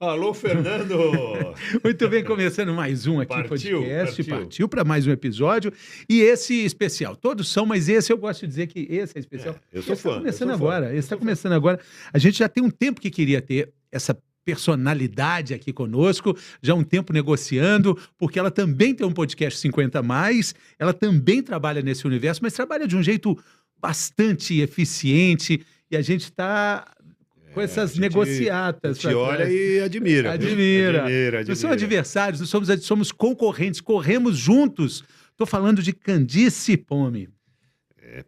Alô, Fernando! Muito bem, começando mais um aqui podcast. Partiu para mais um episódio. E esse especial, todos são, mas esse eu gosto de dizer que esse é especial. Eu sou fã. Está começando agora. Esse está começando agora. A gente já tem um tempo que queria ter essa personalidade aqui conosco, já um tempo negociando, porque ela também tem um podcast 50 mais, ela também trabalha nesse universo, mas trabalha de um jeito bastante eficiente e a gente está com essas negociatas. A gente olha e admira. Admira. Não somos adversários, somos concorrentes, corremos juntos. Estou falando de Candice Pomme.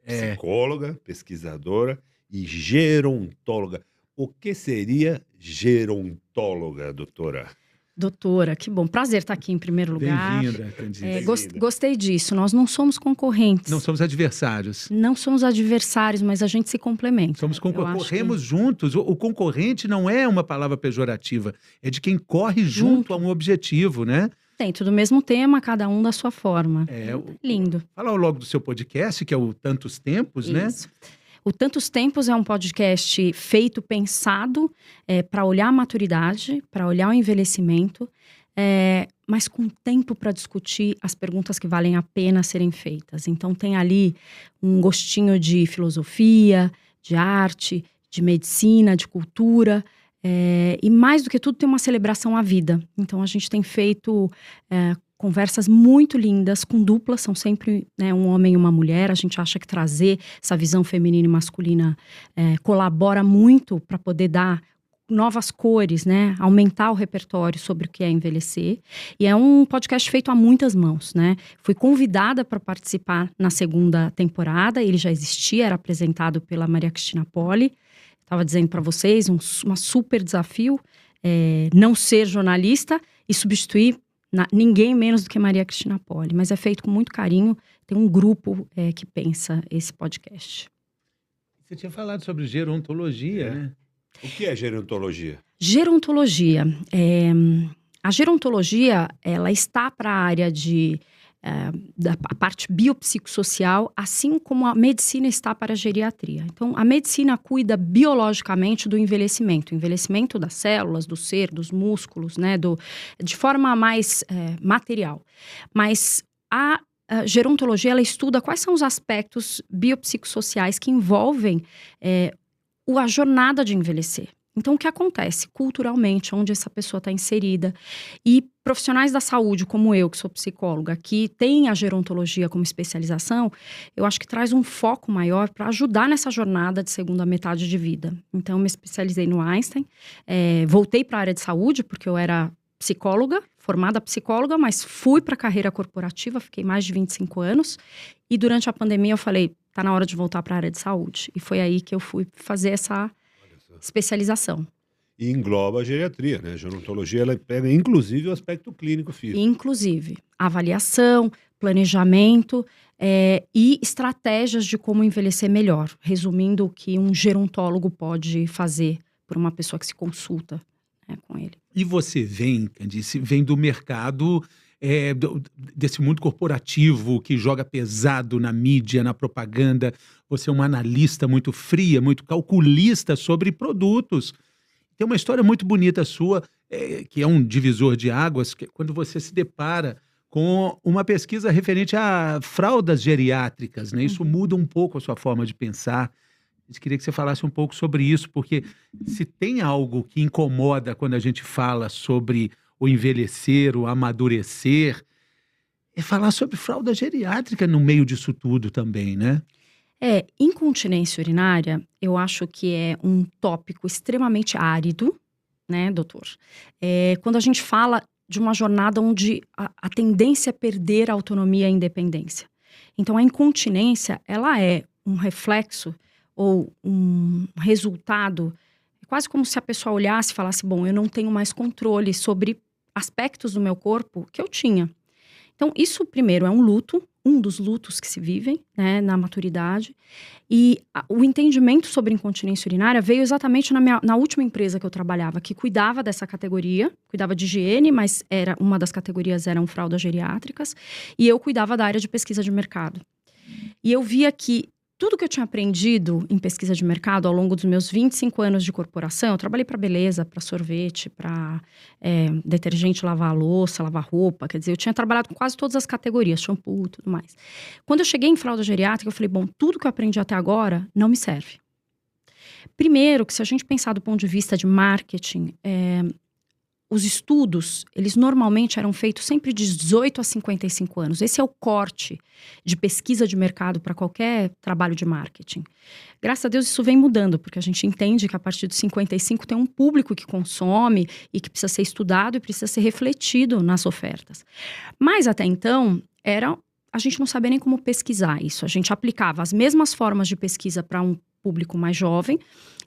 Psicóloga, pesquisadora e gerontóloga. O que seria gerontóloga, doutora? Doutora, que bom. Prazer estar aqui em primeiro lugar. Bem-vinda, Candice. Gostei disso. Nós não somos concorrentes. Não somos adversários. Não somos adversários, mas a gente se complementa. Corremos juntos. O concorrente não é uma palavra pejorativa. É de quem corre junto a um objetivo, né? Dentro do mesmo tema, cada um da sua forma. Lindo. Fala logo do seu podcast, que é o Tantos Tempos, Isso. né? O Tantos Tempos é um podcast feito, pensado para olhar a maturidade, para olhar o envelhecimento, mas com tempo para discutir as perguntas que valem a pena serem feitas. Então tem ali um gostinho de filosofia, de arte, de medicina, de cultura, e mais do que tudo tem uma celebração à vida. Então a gente tem feito conversas muito lindas, com duplas, são sempre um homem e uma mulher. A gente acha que trazer essa visão feminina e masculina colabora muito para poder dar novas cores, né? Aumentar o repertório sobre o que é envelhecer. E é um podcast feito a muitas mãos, né? Fui convidada para participar na segunda temporada, ele já existia, era apresentado pela Maria Cristina Poli. Estava dizendo para vocês, um super desafio, não ser jornalista e substituir ninguém menos do que Maria Cristina Poli, mas é feito com muito carinho. Tem um grupo que pensa esse podcast. Você tinha falado sobre gerontologia, né? O que é gerontologia? Gerontologia. A gerontologia, ela está para a área da parte biopsicossocial, assim como a medicina está para a geriatria. Então, a medicina cuida biologicamente do envelhecimento. O envelhecimento das células, do ser, dos músculos, né? De forma mais material. Mas a gerontologia, ela estuda quais são os aspectos biopsicossociais que envolvem a jornada de envelhecer. Então, o que acontece culturalmente, onde essa pessoa está inserida, e profissionais da saúde, como eu, que sou psicóloga, que tem a gerontologia como especialização, eu acho que traz um foco maior para ajudar nessa jornada de segunda metade de vida. Então, eu me especializei no Einstein, voltei para a área de saúde, porque eu era psicóloga, formada psicóloga, mas fui para a carreira corporativa, fiquei mais de 25 anos, e durante a pandemia eu falei, tá na hora de voltar para a área de saúde. E foi aí que eu fui fazer essa especialização. E engloba a geriatria, né? A gerontologia, ela pega inclusive o aspecto clínico físico. Inclusive, avaliação, planejamento e estratégias de como envelhecer melhor. Resumindo, o que um gerontólogo pode fazer por uma pessoa que se consulta com ele. E você Candice, vem do mercado, desse mundo corporativo que joga pesado na mídia, na propaganda. Você é uma analista muito fria, muito calculista sobre produtos. Tem uma história muito bonita sua, que é um divisor de águas, que é quando você se depara com uma pesquisa referente a fraldas geriátricas, né? Isso muda um pouco a sua forma de pensar. A gente queria que você falasse um pouco sobre isso, porque se tem algo que incomoda quando a gente fala sobre o envelhecer, o amadurecer, é falar sobre fralda geriátrica no meio disso tudo também, né? Incontinência urinária, eu acho que é um tópico extremamente árido, né, doutor? Quando a gente fala de uma jornada onde a tendência é perder a autonomia e a independência. Então, a incontinência, ela é um reflexo ou um resultado, quase como se a pessoa olhasse e falasse, bom, eu não tenho mais controle sobre aspectos do meu corpo que eu tinha. Então, isso primeiro é um luto, um dos lutos que se vivem, né, na maturidade. E o entendimento sobre incontinência urinária veio exatamente na última empresa que eu trabalhava, que cuidava dessa categoria, cuidava de higiene, mas uma das categorias eram fraldas geriátricas, e eu cuidava da área de pesquisa de mercado. E eu via que tudo que eu tinha aprendido em pesquisa de mercado ao longo dos meus 25 anos de corporação, eu trabalhei para beleza, para sorvete, para detergente, lavar louça, lavar roupa. Quer dizer, eu tinha trabalhado com quase todas as categorias, shampoo e tudo mais. Quando eu cheguei em fralda geriátrica, eu falei, bom, tudo que eu aprendi até agora não me serve. Primeiro, que se a gente pensar do ponto de vista de marketing, os estudos, eles normalmente eram feitos sempre de 18 a 55 anos. Esse é o corte de pesquisa de mercado para qualquer trabalho de marketing. Graças a Deus isso vem mudando, porque a gente entende que a partir dos 55 tem um público que consome e que precisa ser estudado e precisa ser refletido nas ofertas. Mas até então, a gente não sabia nem como pesquisar isso. A gente aplicava as mesmas formas de pesquisa para um público mais jovem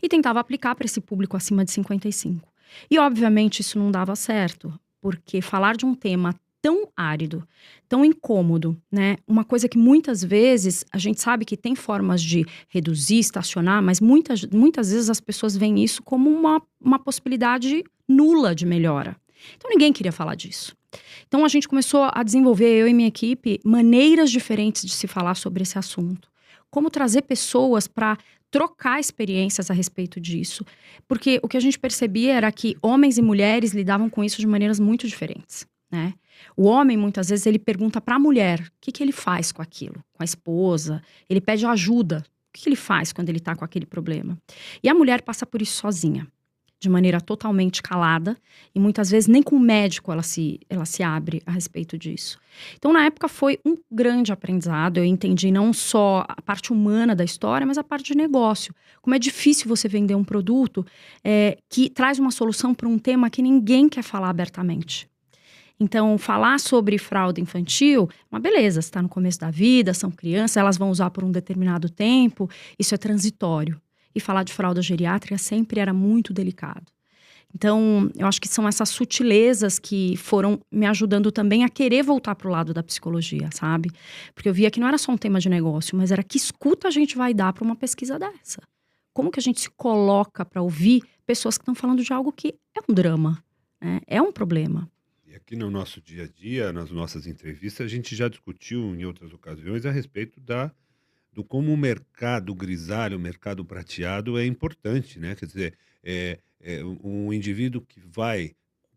e tentava aplicar para esse público acima de 55. E, obviamente, isso não dava certo, porque falar de um tema tão árido, tão incômodo, né? Uma coisa que muitas vezes, a gente sabe que tem formas de reduzir, estacionar, mas muitas vezes as pessoas veem isso como uma possibilidade nula de melhora. Então, ninguém queria falar disso. Então, a gente começou a desenvolver, eu e minha equipe, maneiras diferentes de se falar sobre esse assunto. Como trazer pessoas para trocar experiências a respeito disso. Porque o que a gente percebia era que homens e mulheres lidavam com isso de maneiras muito diferentes, né? O homem, muitas vezes, ele pergunta para a mulher o que ele faz com aquilo, com a esposa. Ele pede ajuda. O que ele faz quando ele está com aquele problema? E a mulher passa por isso sozinha, de maneira totalmente calada. E muitas vezes nem com o médico ela se abre a respeito disso. Então, na época, foi um grande aprendizado. Eu entendi não só a parte humana da história, mas a parte de negócio. Como é difícil você vender um produto que traz uma solução para um tema que ninguém quer falar abertamente. Então, falar sobre fralda infantil, uma beleza, você está no começo da vida, são crianças, elas vão usar por um determinado tempo, isso é transitório. E falar de fralda geriátrica sempre era muito delicado. Então, eu acho que são essas sutilezas que foram me ajudando também a querer voltar para o lado da psicologia, sabe? Porque eu via que não era só um tema de negócio, mas era que escuta a gente vai dar para uma pesquisa dessa. Como que a gente se coloca para ouvir pessoas que estão falando de algo que é um drama, né? É um problema. E aqui no nosso dia a dia, nas nossas entrevistas, a gente já discutiu em outras ocasiões a respeito do como o mercado grisalho, o mercado prateado é importante, né? Quer dizer, um indivíduo que vai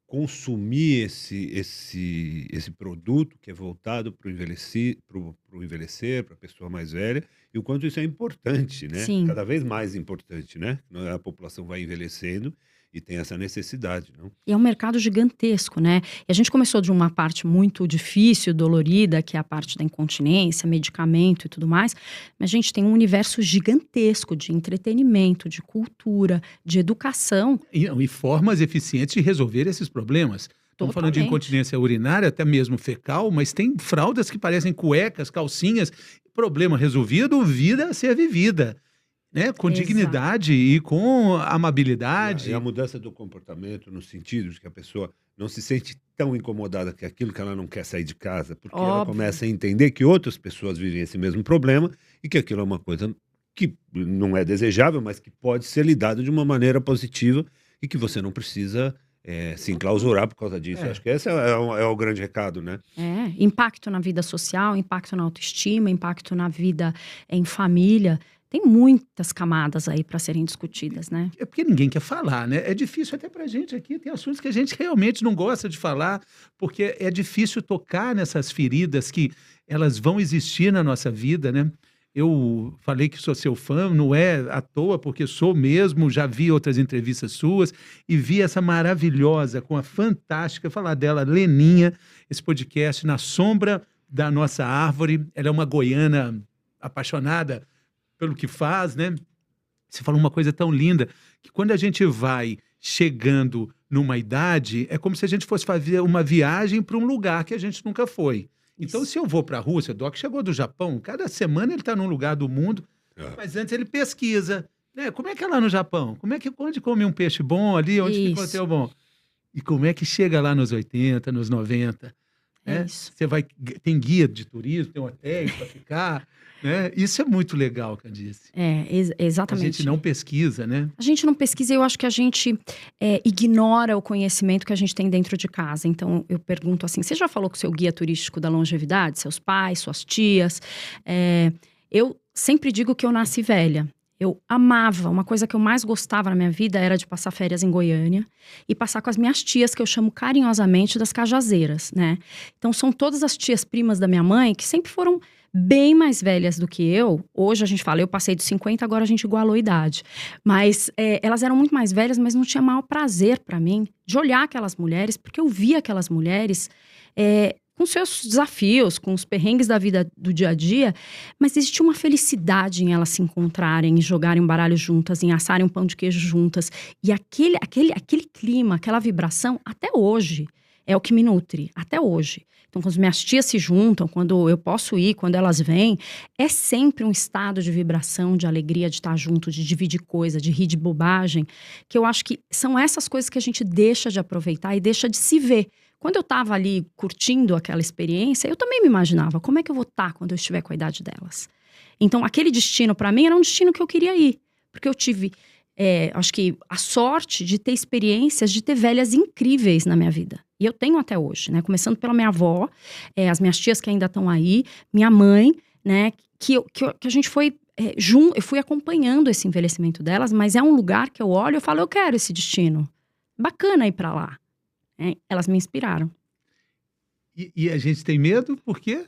consumir esse produto que é voltado para o envelhecer, para a pessoa mais velha, e o quanto isso é importante, né? Sim. Cada vez mais importante, né? A população vai envelhecendo e tem essa necessidade, não? E é um mercado gigantesco, né? E a gente começou de uma parte muito difícil, dolorida, que é a parte da incontinência, medicamento e tudo mais. Mas a gente tem um universo gigantesco de entretenimento, de cultura, de educação. E formas eficientes de resolver esses problemas. Estamos falando de incontinência urinária, até mesmo fecal, mas tem fraldas que parecem cuecas, calcinhas. Problema resolvido, vida a ser vivida. Né? Com dignidade e com amabilidade. E a mudança do comportamento no sentido de que a pessoa não se sente tão incomodada com aquilo que ela não quer sair de casa, porque ela começa a entender que outras pessoas vivem esse mesmo problema e que aquilo é uma coisa que não é desejável, mas que pode ser lidada de uma maneira positiva e que você não precisa se enclausurar por causa disso. Acho que esse é o grande recado, né? Impacto na vida social, impacto na autoestima, impacto na vida em família. Tem muitas camadas aí para serem discutidas, né? É porque ninguém quer falar, né? É difícil até pra gente aqui, tem assuntos que a gente realmente não gosta de falar, porque é difícil tocar nessas feridas que elas vão existir na nossa vida, né? Eu falei que sou seu fã, não é à toa, porque sou mesmo, já vi outras entrevistas suas e vi essa maravilhosa, com a fantástica, falar dela, Leninha, esse podcast Na Sombra da Nossa Árvore. Ela é uma goiana apaixonada pelo que faz, né? Você falou uma coisa tão linda, que quando a gente vai chegando numa idade, é como se a gente fosse fazer uma viagem para um lugar que a gente nunca foi. Então, se eu vou para a Rússia, o Doc chegou do Japão, cada semana ele está num lugar do mundo, mas antes ele pesquisa, né? Como é que é lá no Japão? Onde come um peixe bom ali, onde fica um hotel bom? E como é que chega lá nos 80, nos 90? Né? Você tem guia de turismo, tem hotéis para ficar, né? Isso é muito legal, Candice. Exatamente. A gente não pesquisa, né? A gente não pesquisa e eu acho que a gente ignora o conhecimento que a gente tem dentro de casa. Então, eu pergunto assim, você já falou com o seu guia turístico da longevidade? Seus pais, suas tias? Eu sempre digo que eu nasci velha. Eu amava, uma coisa que eu mais gostava na minha vida era de passar férias em Goiânia e passar com as minhas tias, que eu chamo carinhosamente das cajazeiras, né? Então são todas as tias primas da minha mãe que sempre foram bem mais velhas do que eu. Hoje a gente fala, eu passei dos 50, agora a gente igualou a idade. Mas elas eram muito mais velhas, mas não tinha maior prazer pra mim de olhar aquelas mulheres, porque eu via aquelas mulheres com seus desafios, com os perrengues da vida do dia a dia, mas existia uma felicidade em elas se encontrarem, em jogarem um baralho juntas, em assarem um pão de queijo juntas. E aquele clima, aquela vibração, até hoje, é o que me nutre, até hoje. Então, quando as minhas tias se juntam, quando eu posso ir, quando elas vêm, é sempre um estado de vibração, de alegria, de estar junto, de dividir coisa, de rir de bobagem, que eu acho que são essas coisas que a gente deixa de aproveitar e deixa de se ver. Quando eu estava ali curtindo aquela experiência, eu também me imaginava como é que eu vou estar quando eu estiver com a idade delas. Então, aquele destino, para mim, era um destino que eu queria ir. Porque eu tive, acho que, a sorte de ter experiências, de ter velhas incríveis na minha vida. E eu tenho até hoje, né? Começando pela minha avó, as minhas tias que ainda estão aí, minha mãe, né? Que a gente foi junto, eu fui acompanhando esse envelhecimento delas, mas é um lugar que eu olho e eu falo, eu quero esse destino. Bacana ir para lá. Elas me inspiraram. E a gente tem medo, por quê?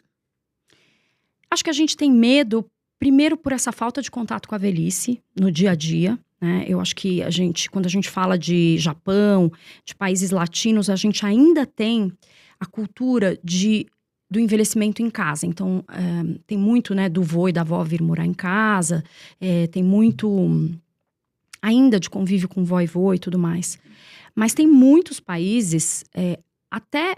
Acho que a gente tem medo, primeiro, por essa falta de contato com a velhice no dia a dia, né? Eu acho que quando a gente fala de Japão, de países latinos, a gente ainda tem a cultura do envelhecimento em casa. Então, tem muito, né, do vô e da avó vir morar em casa, tem muito ainda de convívio com vó e vô e tudo mais. Mas tem muitos países, até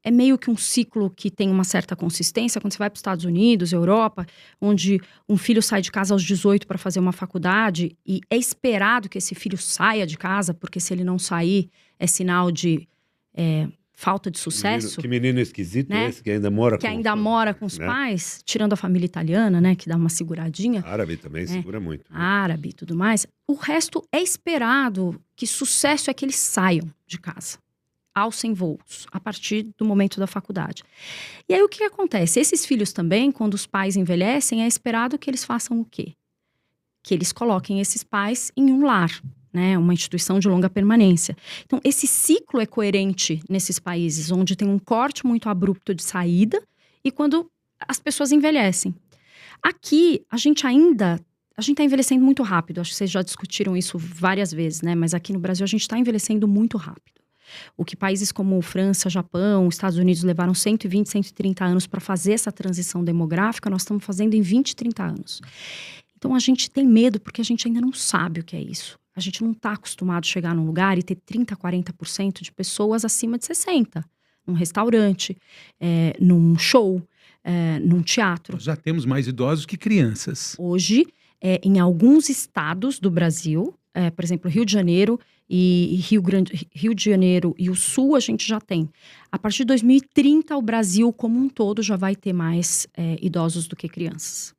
é meio que um ciclo que tem uma certa consistência. Quando você vai para os Estados Unidos, Europa, onde um filho sai de casa aos 18 para fazer uma faculdade e é esperado que esse filho saia de casa, porque se ele não sair é sinal de falta de sucesso. Que menino esquisito, né? Esse, que ainda mora com os pais, tirando a família italiana, né, que dá uma seguradinha. Árabe também segura muito. Né? Árabe e tudo mais. O resto é esperado que sucesso é que eles saiam de casa, alcem voos, a partir do momento da faculdade. E aí o que acontece? Esses filhos também, quando os pais envelhecem, é esperado que eles façam o quê? Que eles coloquem esses pais em um lar, né, uma instituição de longa permanência. Então, esse ciclo é coerente nesses países, onde tem um corte muito abrupto de saída e quando as pessoas envelhecem. Aqui, a gente está envelhecendo muito rápido. Acho que vocês já discutiram isso várias vezes, né? Mas aqui no Brasil, a gente está envelhecendo muito rápido. O que países como França, Japão, Estados Unidos levaram 120, 130 anos para fazer essa transição demográfica, nós estamos fazendo em 20, 30 anos. Então, a gente tem medo porque a gente ainda não sabe o que é isso. A gente não está acostumado a chegar num lugar e ter 30%, 40% de pessoas acima de 60%. Num restaurante, num show, num teatro. Nós já temos mais idosos que crianças. Hoje, em alguns estados do Brasil, por exemplo, Rio de Janeiro e Rio de Janeiro e o Sul, a gente já tem. A partir de 2030, o Brasil como um todo já vai ter mais idosos do que crianças.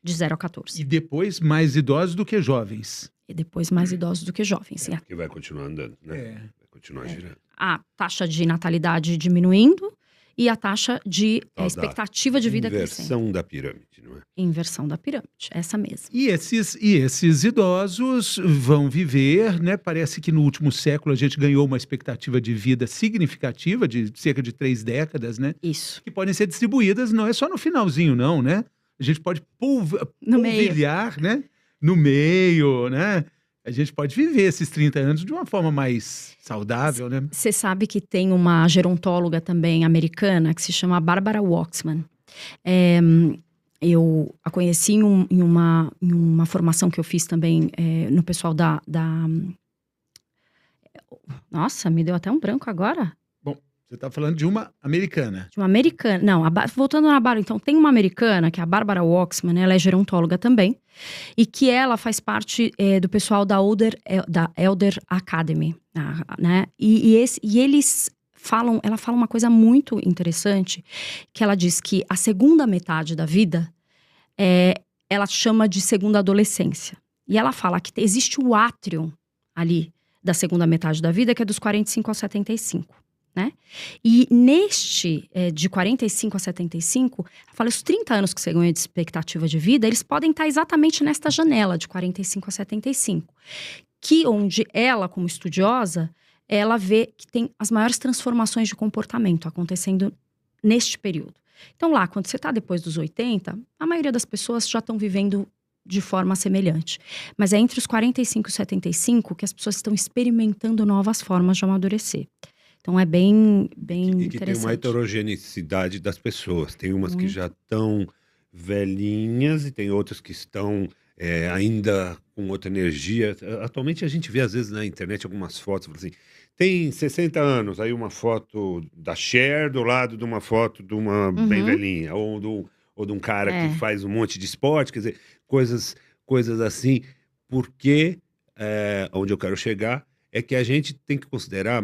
De 0 a 14. E depois mais idosos do que jovens. E depois mais idosos do que jovens. Que vai continuar andando, né? Vai continuar girando. A taxa de natalidade diminuindo e a taxa de expectativa de vida crescendo. Inversão da pirâmide, não é? Inversão da pirâmide, essa mesma. E esses idosos vão viver, né? Parece que no último século a gente ganhou uma expectativa de vida significativa, de cerca de 3 décadas, né? Isso. Que podem ser distribuídas, não é só no finalzinho, não, né? A gente pode polvilhar, né? No meio, né? A gente pode viver esses 30 anos de uma forma mais saudável, né? Você sabe que tem uma gerontóloga também americana que se chama Barbara Waxman. Eu a conheci em uma formação que eu fiz também no pessoal da... Nossa, me deu até um branco agora. Você está falando de uma americana. De uma americana. Não, voltando na Bárbara. Então, tem uma americana, que é a Barbara Waxman, ela é gerontóloga também. E que ela faz parte do pessoal da Elder Academy. Né? E eles falam... Ela fala uma coisa muito interessante, que ela diz que a segunda metade da vida, ela chama de segunda adolescência. E ela fala que existe o átrio ali da segunda metade da vida, que é dos 45 aos 75. né? E neste, de 45 a 75, eu falei, os 30 anos que você ganha de expectativa de vida, eles podem estar exatamente nesta janela de 45 a 75. Que onde ela, como estudiosa, ela vê que tem as maiores transformações de comportamento acontecendo neste período. Então lá, quando você está depois dos 80, a maioria das pessoas já estão vivendo de forma semelhante. Mas é entre os 45 e 75 que as pessoas estão experimentando novas formas de amadurecer. Então é bem E que tem uma interessante. heterogeneidade das pessoas. Tem umas que Muito. já estão velhinhas e tem outras que estão ainda com outra energia. Atualmente a gente vê às vezes na internet algumas fotos, fala assim, tem 60 anos, aí uma foto da Cher do lado de uma foto de uma bem Uhum. velhinha, ou de um cara É. que faz um monte de esporte, quer dizer, coisas assim, porque onde eu quero chegar é que a gente tem que considerar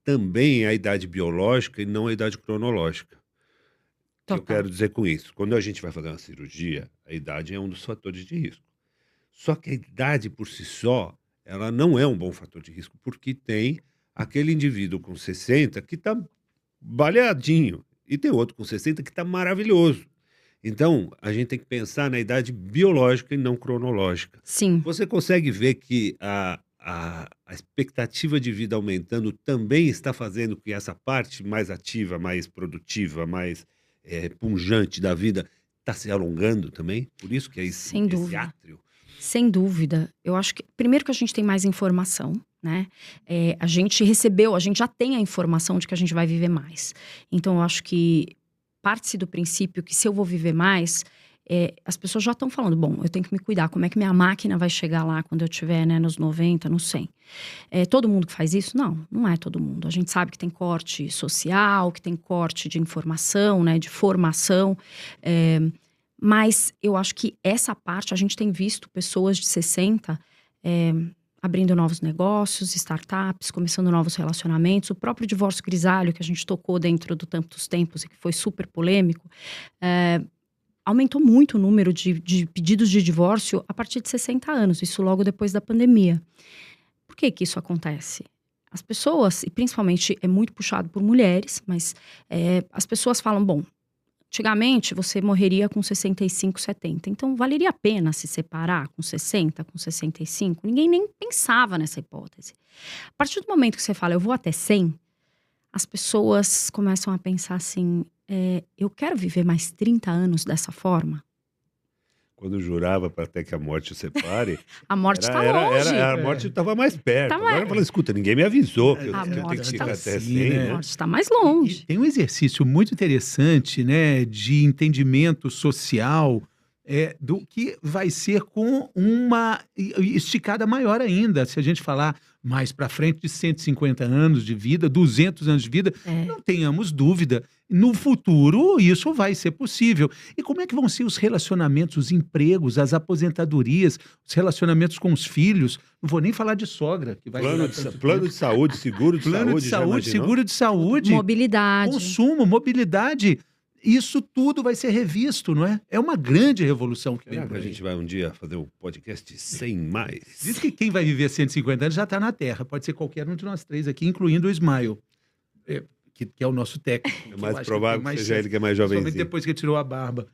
também a idade biológica e não a idade cronológica. O que eu Total. quero dizer com isso? Quando a gente vai fazer uma cirurgia, a idade é um dos fatores de risco. Só que a idade por si só, ela não é um bom fator de risco, porque tem aquele indivíduo com 60 que está baleadinho e tem outro com 60 que está maravilhoso. Então, a gente tem que pensar na idade biológica e não cronológica. Sim. Você consegue ver que a expectativa de vida aumentando também está fazendo que essa parte mais ativa, mais produtiva, mais pungente da vida está se alongando também? Por isso que é Sem esse dúvida. átrio. Sem dúvida. Eu acho que, primeiro que a gente tem mais informação, né? A gente já tem a informação de que a gente vai viver mais. Então, eu acho que parte-se do princípio que se eu vou viver mais, as pessoas já estão falando, bom, eu tenho que me cuidar, como é que minha máquina vai chegar lá quando eu estiver, né, nos 90, nos 100? Todo mundo que faz isso? Não, não é todo mundo. A gente sabe que tem corte social, que tem corte de informação, né, de formação, mas eu acho que essa parte, a gente tem visto pessoas de 60 abrindo novos negócios, startups, começando novos relacionamentos. O próprio divórcio grisalho, que a gente tocou dentro do Tantos Tempos e que foi super polêmico, aumentou muito o número de pedidos de divórcio a partir de 60 anos, isso logo depois da pandemia. Por que isso acontece? As pessoas, e principalmente é muito puxado por mulheres, mas as pessoas falam, bom, antigamente você morreria com 65, 70, então valeria a pena se separar com 60, com 65? Ninguém nem pensava nessa hipótese. A partir do momento que você fala, eu vou até 100, as pessoas começam a pensar assim, eu quero viver mais 30 anos dessa forma? Quando jurava para até que a morte o separe, A morte está longe. a morte estava mais perto. Tá Agora mais- eu falo, escuta, ninguém me avisou que eu A tenho morte que tá ficar até assim, 100, né? A né? morte está mais E longe. tem um exercício muito interessante, né, de entendimento social do que vai ser com uma esticada maior ainda. Se a gente falar mais para frente de 150 anos de vida, 200 anos de vida, não tenhamos dúvida. No futuro, isso vai ser possível. E como é que vão ser os relacionamentos, os empregos, as aposentadorias, os relacionamentos com os filhos? Não vou nem falar de sogra, que vai Plano de saúde, seguro de plano saúde, de já saúde, imaginou? seguro de saúde, Mobilidade. consumo, mobilidade. Isso tudo vai ser revisto, não é? É uma grande revolução que vem Será por que a aí. gente vai um dia fazer um podcast sem mais? Diz que quem vai viver 150 anos já está na Terra. Pode ser qualquer um de nós três aqui, incluindo o Smile, que é o nosso técnico. É que eu mais acho provável tem mais que seja chance, ele que é mais principalmente jovenzinho. depois que ele tirou a barba.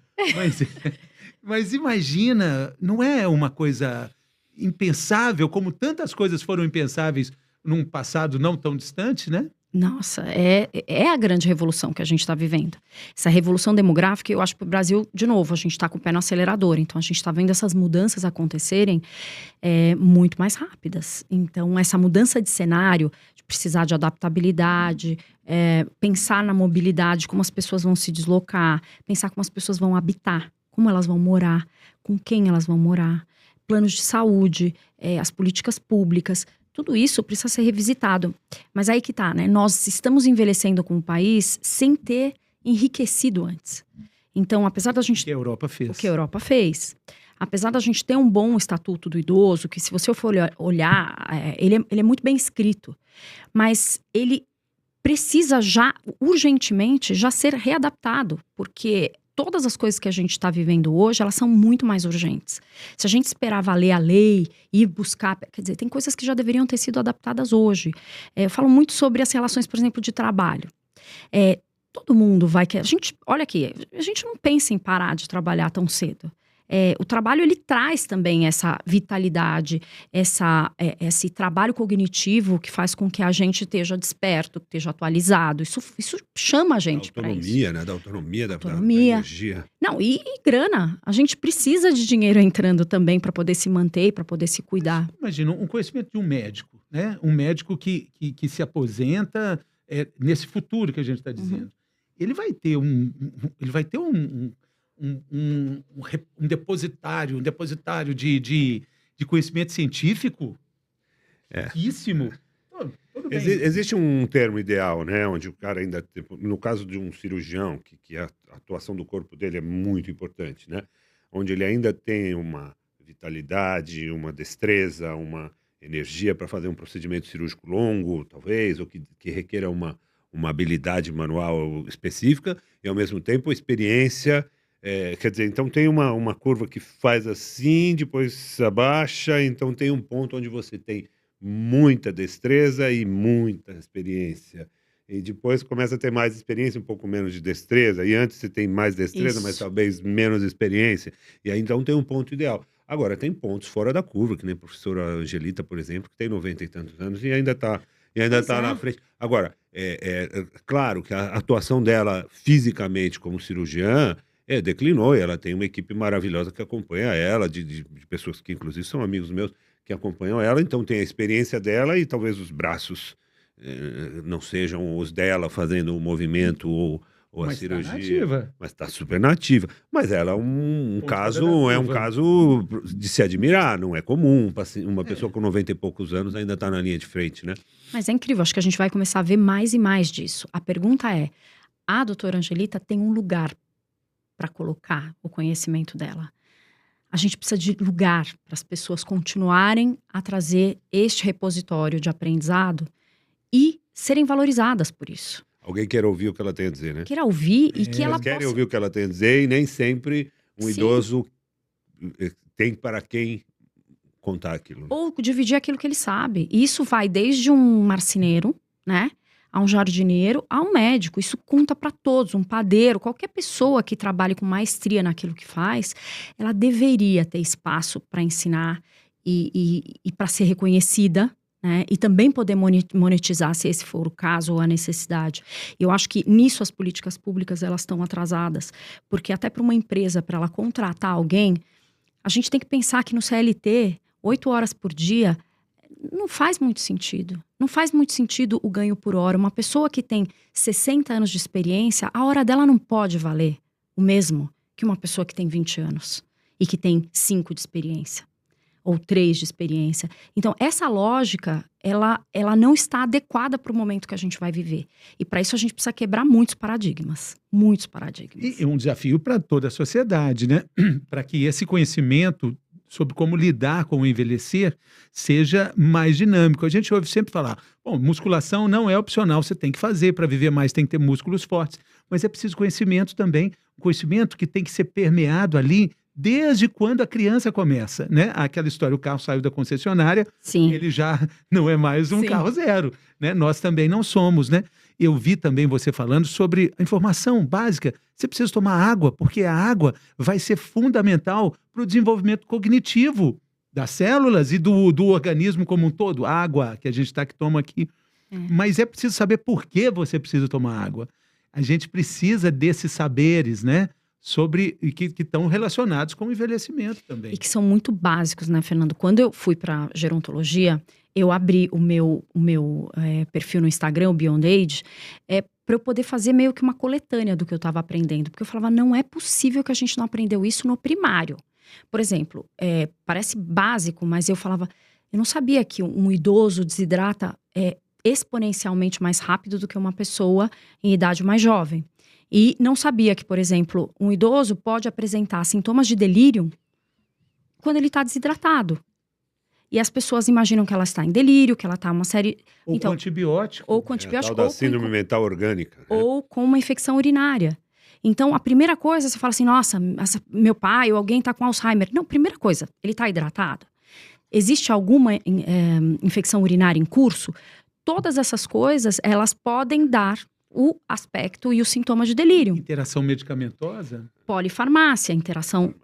Mas imagina, não é uma coisa impensável, como tantas coisas foram impensáveis num passado não tão distante, né? Nossa, é a grande revolução que a gente está vivendo. Essa revolução demográfica, eu acho que o Brasil, de novo, a gente está com o pé no acelerador. Então, a gente está vendo essas mudanças acontecerem muito mais rápidas. Então, essa mudança de cenário, de precisar de adaptabilidade, pensar na mobilidade, como as pessoas vão se deslocar, pensar como as pessoas vão habitar, como elas vão morar, com quem elas vão morar, planos de saúde, as políticas públicas. Tudo isso precisa ser revisitado. Mas aí que tá, né? Nós estamos envelhecendo como país sem ter enriquecido antes. Então, apesar da gente... Que a Europa fez. O que a Europa fez. Apesar da gente ter um bom estatuto do idoso, que se você for olhar, ele é muito bem escrito. Mas ele precisa já, urgentemente, já ser readaptado. Porque todas as coisas que a gente está vivendo hoje, elas são muito mais urgentes. Se a gente esperar valer a lei, ir buscar... Quer dizer, tem coisas que já deveriam ter sido adaptadas hoje. Eu falo muito sobre as relações, por exemplo, de trabalho. Todo mundo vai... Olha aqui, a gente não pensa em parar de trabalhar tão cedo. O trabalho, ele traz também essa vitalidade, esse trabalho cognitivo que faz com que a gente esteja desperto, esteja atualizado. Isso chama a gente para isso. Autonomia, né? Da autonomia, da energia. Não, e grana. A gente precisa de dinheiro entrando também para poder se manter, para poder se cuidar. Imagina, um conhecimento de um médico, né? Um médico que se aposenta nesse futuro que a gente está dizendo. Ele vai ter um depositário de conhecimento científico riquíssimo. Tudo bem. Existe um termo ideal, né? Onde o cara ainda, no caso de um cirurgião, que a atuação do corpo dele é muito importante, né? Onde ele ainda tem uma vitalidade, uma destreza, uma energia para fazer um procedimento cirúrgico longo, talvez, ou que requeira uma habilidade manual específica, e ao mesmo tempo experiência. Quer dizer, então tem uma curva que faz assim, depois abaixa, então tem um ponto onde você tem muita destreza e muita experiência. E depois começa a ter mais experiência, um pouco menos de destreza, e antes você tem mais destreza, mas talvez menos experiência. E aí então tem um ponto ideal. Agora, tem pontos fora da curva, que nem a professora Angelita, por exemplo, que tem 90 e tantos anos e ainda está na frente. Agora, claro que a atuação dela fisicamente como cirurgiã declinou, e ela tem uma equipe maravilhosa que acompanha ela, de pessoas que inclusive são amigos meus que acompanham ela, então tem a experiência dela e talvez os braços não sejam os dela fazendo o movimento ou a cirurgia. Nativa. Mas está super nativa. Mas ela é um caso de se admirar, não é comum. Uma pessoa com 90 e poucos anos ainda está na linha de frente, né? Mas é incrível, acho que a gente vai começar a ver mais e mais disso. A pergunta é, a doutora Angelita tem um lugar para colocar o conhecimento dela? A gente precisa de lugar para as pessoas continuarem a trazer este repositório de aprendizado e serem valorizadas por isso. Alguém quer ouvir o que ela tem a dizer, né? Queira ouvir e que ela Elas querem possa... ouvir o que ela tem a dizer, e nem sempre um idoso tem para quem contar aquilo. Ou dividir aquilo que ele sabe. E isso vai desde um marceneiro, né? A um jardineiro, a um médico. Isso conta para todos, um padeiro, qualquer pessoa que trabalhe com maestria naquilo que faz, ela deveria ter espaço para ensinar e para ser reconhecida, né? E também poder monetizar, se esse for o caso ou a necessidade. Eu acho que nisso as políticas públicas elas estão atrasadas, porque até para uma empresa, para ela contratar alguém, a gente tem que pensar que no CLT, 8 horas por dia, não faz muito sentido. Não faz muito sentido o ganho por hora. Uma pessoa que tem 60 anos de experiência, a hora dela não pode valer o mesmo que uma pessoa que tem 20 anos e que tem 5 de experiência ou 3 de experiência. Então, essa lógica, ela não está adequada para o momento que a gente vai viver. E para isso a gente precisa quebrar muitos paradigmas. Muitos paradigmas. E é um desafio para toda a sociedade, né? Para que esse conhecimento sobre como lidar com o envelhecer seja mais dinâmico. A gente ouve sempre falar, bom, musculação não é opcional, você tem que fazer para viver mais, tem que ter músculos fortes. Mas é preciso conhecimento também, conhecimento que tem que ser permeado ali desde quando a criança começa, né? Aquela história, o carro saiu da concessionária, Sim. Ele já não é mais um Sim. carro zero, né? Nós também não somos, né? Eu vi também você falando sobre a informação básica. Você precisa tomar água, porque a água vai ser fundamental para o desenvolvimento cognitivo das células e do organismo como um todo. A água que a gente que toma aqui. Mas é preciso saber por que você precisa tomar água. A gente precisa desses saberes, né? Sobre que estão relacionados com o envelhecimento também. E que são muito básicos, né, Fernando? Quando eu fui para gerontologia, eu abri o meu perfil no Instagram, o Beyond Age, para eu poder fazer meio que uma coletânea do que eu estava aprendendo. Porque eu falava, não é possível que a gente não aprendeu isso no primário. Por exemplo, parece básico, mas eu falava, eu não sabia que um idoso desidrata exponencialmente mais rápido do que uma pessoa em idade mais jovem. E não sabia que, por exemplo, um idoso pode apresentar sintomas de delírio quando ele está desidratado. E as pessoas imaginam que ela está em delírio, que ela está uma série... Ou com antibiótico. Ou com antibiótico. Tal da síndrome mental orgânica. Ou com uma infecção urinária. Então, a primeira coisa, você fala assim, nossa, meu pai ou alguém tá com Alzheimer. Não, primeira coisa, ele tá hidratado? Existe alguma infecção urinária em curso? Todas essas coisas, elas podem dar o aspecto e os sintomas de delírio. Interação medicamentosa? Polifarmácia, interação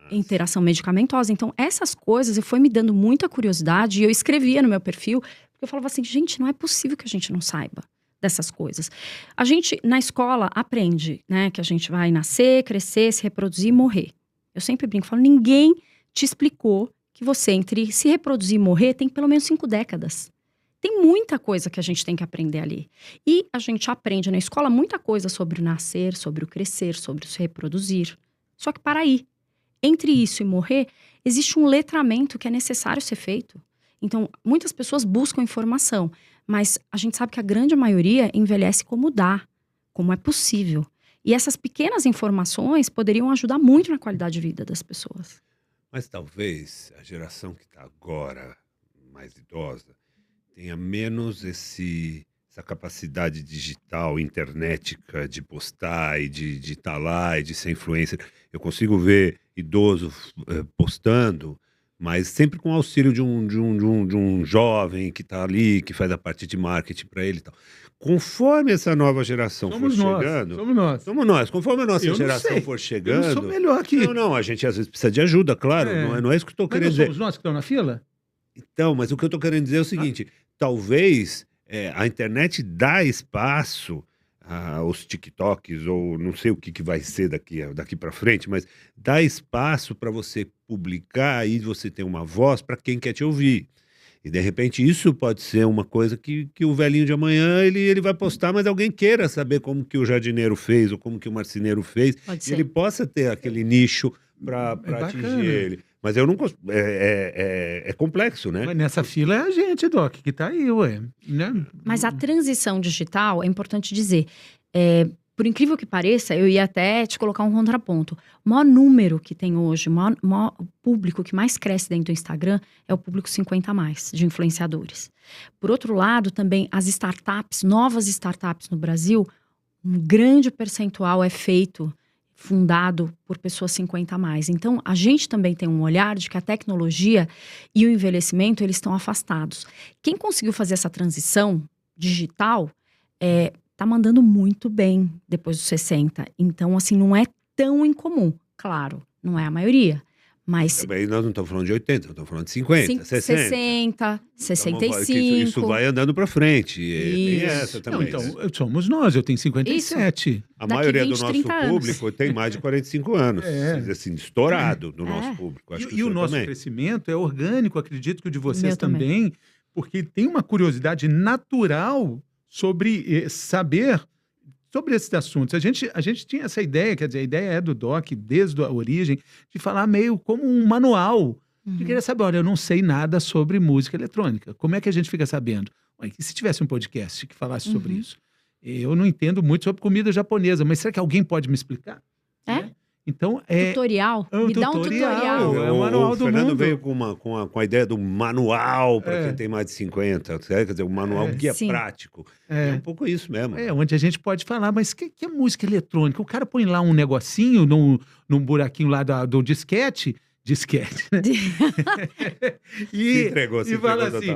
medicamentosa. Então, essas coisas foi me dando muita curiosidade e eu escrevia no meu perfil, porque eu falava assim, gente, não é possível que a gente não saiba dessas coisas. A gente, na escola, aprende, né, que a gente vai nascer, crescer, se reproduzir e morrer. Eu sempre brinco, falo, ninguém te explicou que você, entre se reproduzir e morrer, tem pelo menos 5 décadas. Tem muita coisa que a gente tem que aprender ali. E a gente aprende na escola muita coisa sobre o nascer, sobre o crescer, sobre o se reproduzir. Só que para aí, entre isso e morrer, existe um letramento que é necessário ser feito. Então, muitas pessoas buscam informação, mas a gente sabe que a grande maioria envelhece como dá, como é possível. E essas pequenas informações poderiam ajudar muito na qualidade de vida das pessoas. Mas talvez a geração que está agora, mais idosa, tenha menos essa capacidade digital, internética, de postar e de estar lá e de ser influencer. Eu consigo ver idoso postando, mas sempre com o auxílio de um jovem que está ali, que faz a parte de marketing para ele e tal. Conforme essa nova geração for chegando... Somos nós. Conforme a nossa geração for chegando... Eu não sou melhor que... Não, a gente às vezes precisa de ajuda, claro. Não é isso que eu estou querendo dizer. Somos nós que estamos na fila? Então, mas o que eu estou querendo dizer é o seguinte, talvez a internet dá espaço aos TikToks, ou não sei o que vai ser daqui para frente, mas dá espaço para você publicar e você ter uma voz para quem quer te ouvir. E, de repente, isso pode ser uma coisa que o velhinho de amanhã, ele vai postar, mas alguém queira saber como que o jardineiro fez, ou como que o marceneiro fez, e ele possa ter aquele nicho para atingir ele. Mas eu não consigo. É complexo, né? Mas nessa fila é a gente, Doc, que tá aí, ué. Né? Mas a transição digital, é importante dizer, por incrível que pareça, eu ia até te colocar um contraponto. O maior número que tem hoje, o maior público que mais cresce dentro do Instagram é o público 50 a mais, de influenciadores. Por outro lado, também as startups, novas startups no Brasil, um grande percentual é fundado por pessoas 50 a mais. Então, a gente também tem um olhar de que a tecnologia e o envelhecimento, eles estão afastados. Quem conseguiu fazer essa transição digital, tá mandando muito bem depois dos 60. Então, assim, não é tão incomum. Claro, não é a maioria. Mas também nós não estamos falando de 80, nós estamos falando de 50, 60. 65. Isso vai andando para frente. Tem essa também. Não, então, somos nós, eu tenho 57. Isso. A Daqui maioria 20, do nosso 30 público tem mais de 45 anos. Assim, estourado do nosso público. Acho que E o nosso também. Crescimento é orgânico, acredito que o de vocês Meu também. porque tem uma curiosidade natural sobre saber sobre esses assuntos. A gente tinha essa ideia, quer dizer, a ideia é do Doc, desde a origem, de falar meio como um manual. De querer saber, olha, eu não sei nada sobre música eletrônica. Como é que a gente fica sabendo? E se tivesse um podcast que falasse sobre isso? Eu não entendo muito sobre comida japonesa, mas será que alguém pode me explicar? Né? Então, Tutorial? Me dá um tutorial. É o manual o do Fernando mundo. veio com a ideia do manual para quem tem mais de 50, quer dizer, um manual guia prático. É um pouco isso mesmo. Onde a gente pode falar, mas o que é música eletrônica? O cara põe lá um negocinho num buraquinho lá do disquete, né? Se entregou fala assim,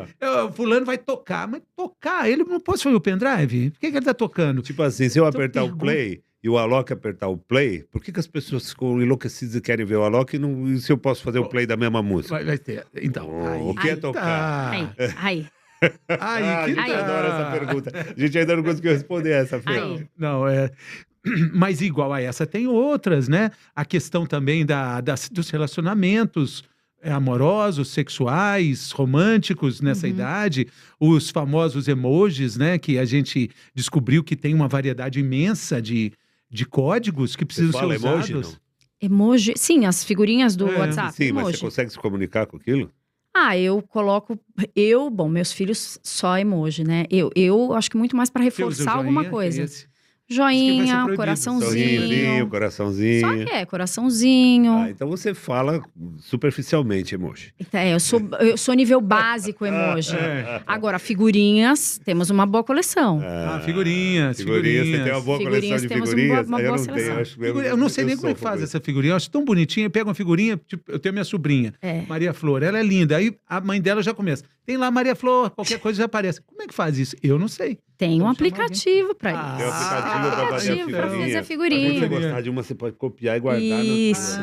fulano vai tocar, mas tocar, ele não pode fazer o pendrive? Por que ele tá tocando? Tipo assim, se eu apertar o play e o Alok apertar o play, por que as pessoas ficam enlouquecidas e querem ver o Alok e se eu posso fazer o play da mesma música? Vai ter. Então, o que é tocar? Aí. A gente adora essa pergunta. A gente ainda não conseguiu responder essa, Fê. Não, mas igual a essa tem outras, né? A questão também dos relacionamentos amorosos, sexuais, românticos nessa idade, os famosos emojis, né? Que a gente descobriu que tem uma variedade imensa de códigos que precisam ser usados. Emoji, não? Emoji, sim, as figurinhas do WhatsApp. Sim, emoji. mas você consegue se comunicar com aquilo? Eu coloco, meus filhos só emoji, né? Eu acho que muito mais para reforçar alguma coisa. Joinha, proibido. coraçãozinho. Sorrisinho, coraçãozinho. Só que coraçãozinho. Ah, então você fala superficialmente emoji. Eu sou nível básico emoji. Agora, figurinhas, temos uma boa coleção. Figurinhas. Você tem uma boa coleção Figurinhas, de temos figurinhas? uma Aí eu boa não tenho, seleção. acho que Eu não sei nem como é que sofro faz com essa figurinha. Eu acho tão bonitinha. Pega uma figurinha, tipo, eu tenho minha sobrinha, Maria Flor. Ela é linda. Aí a mãe dela já começa. Tem lá Maria Flor, qualquer coisa já aparece. Como é que faz isso? Eu não sei. Tem um Vamos chamar aplicativo para Tem isso. um aplicativo pra fazer aplicativo pra fazer a a figurinha. Quando você gostar de uma, você pode copiar e guardar. Isso.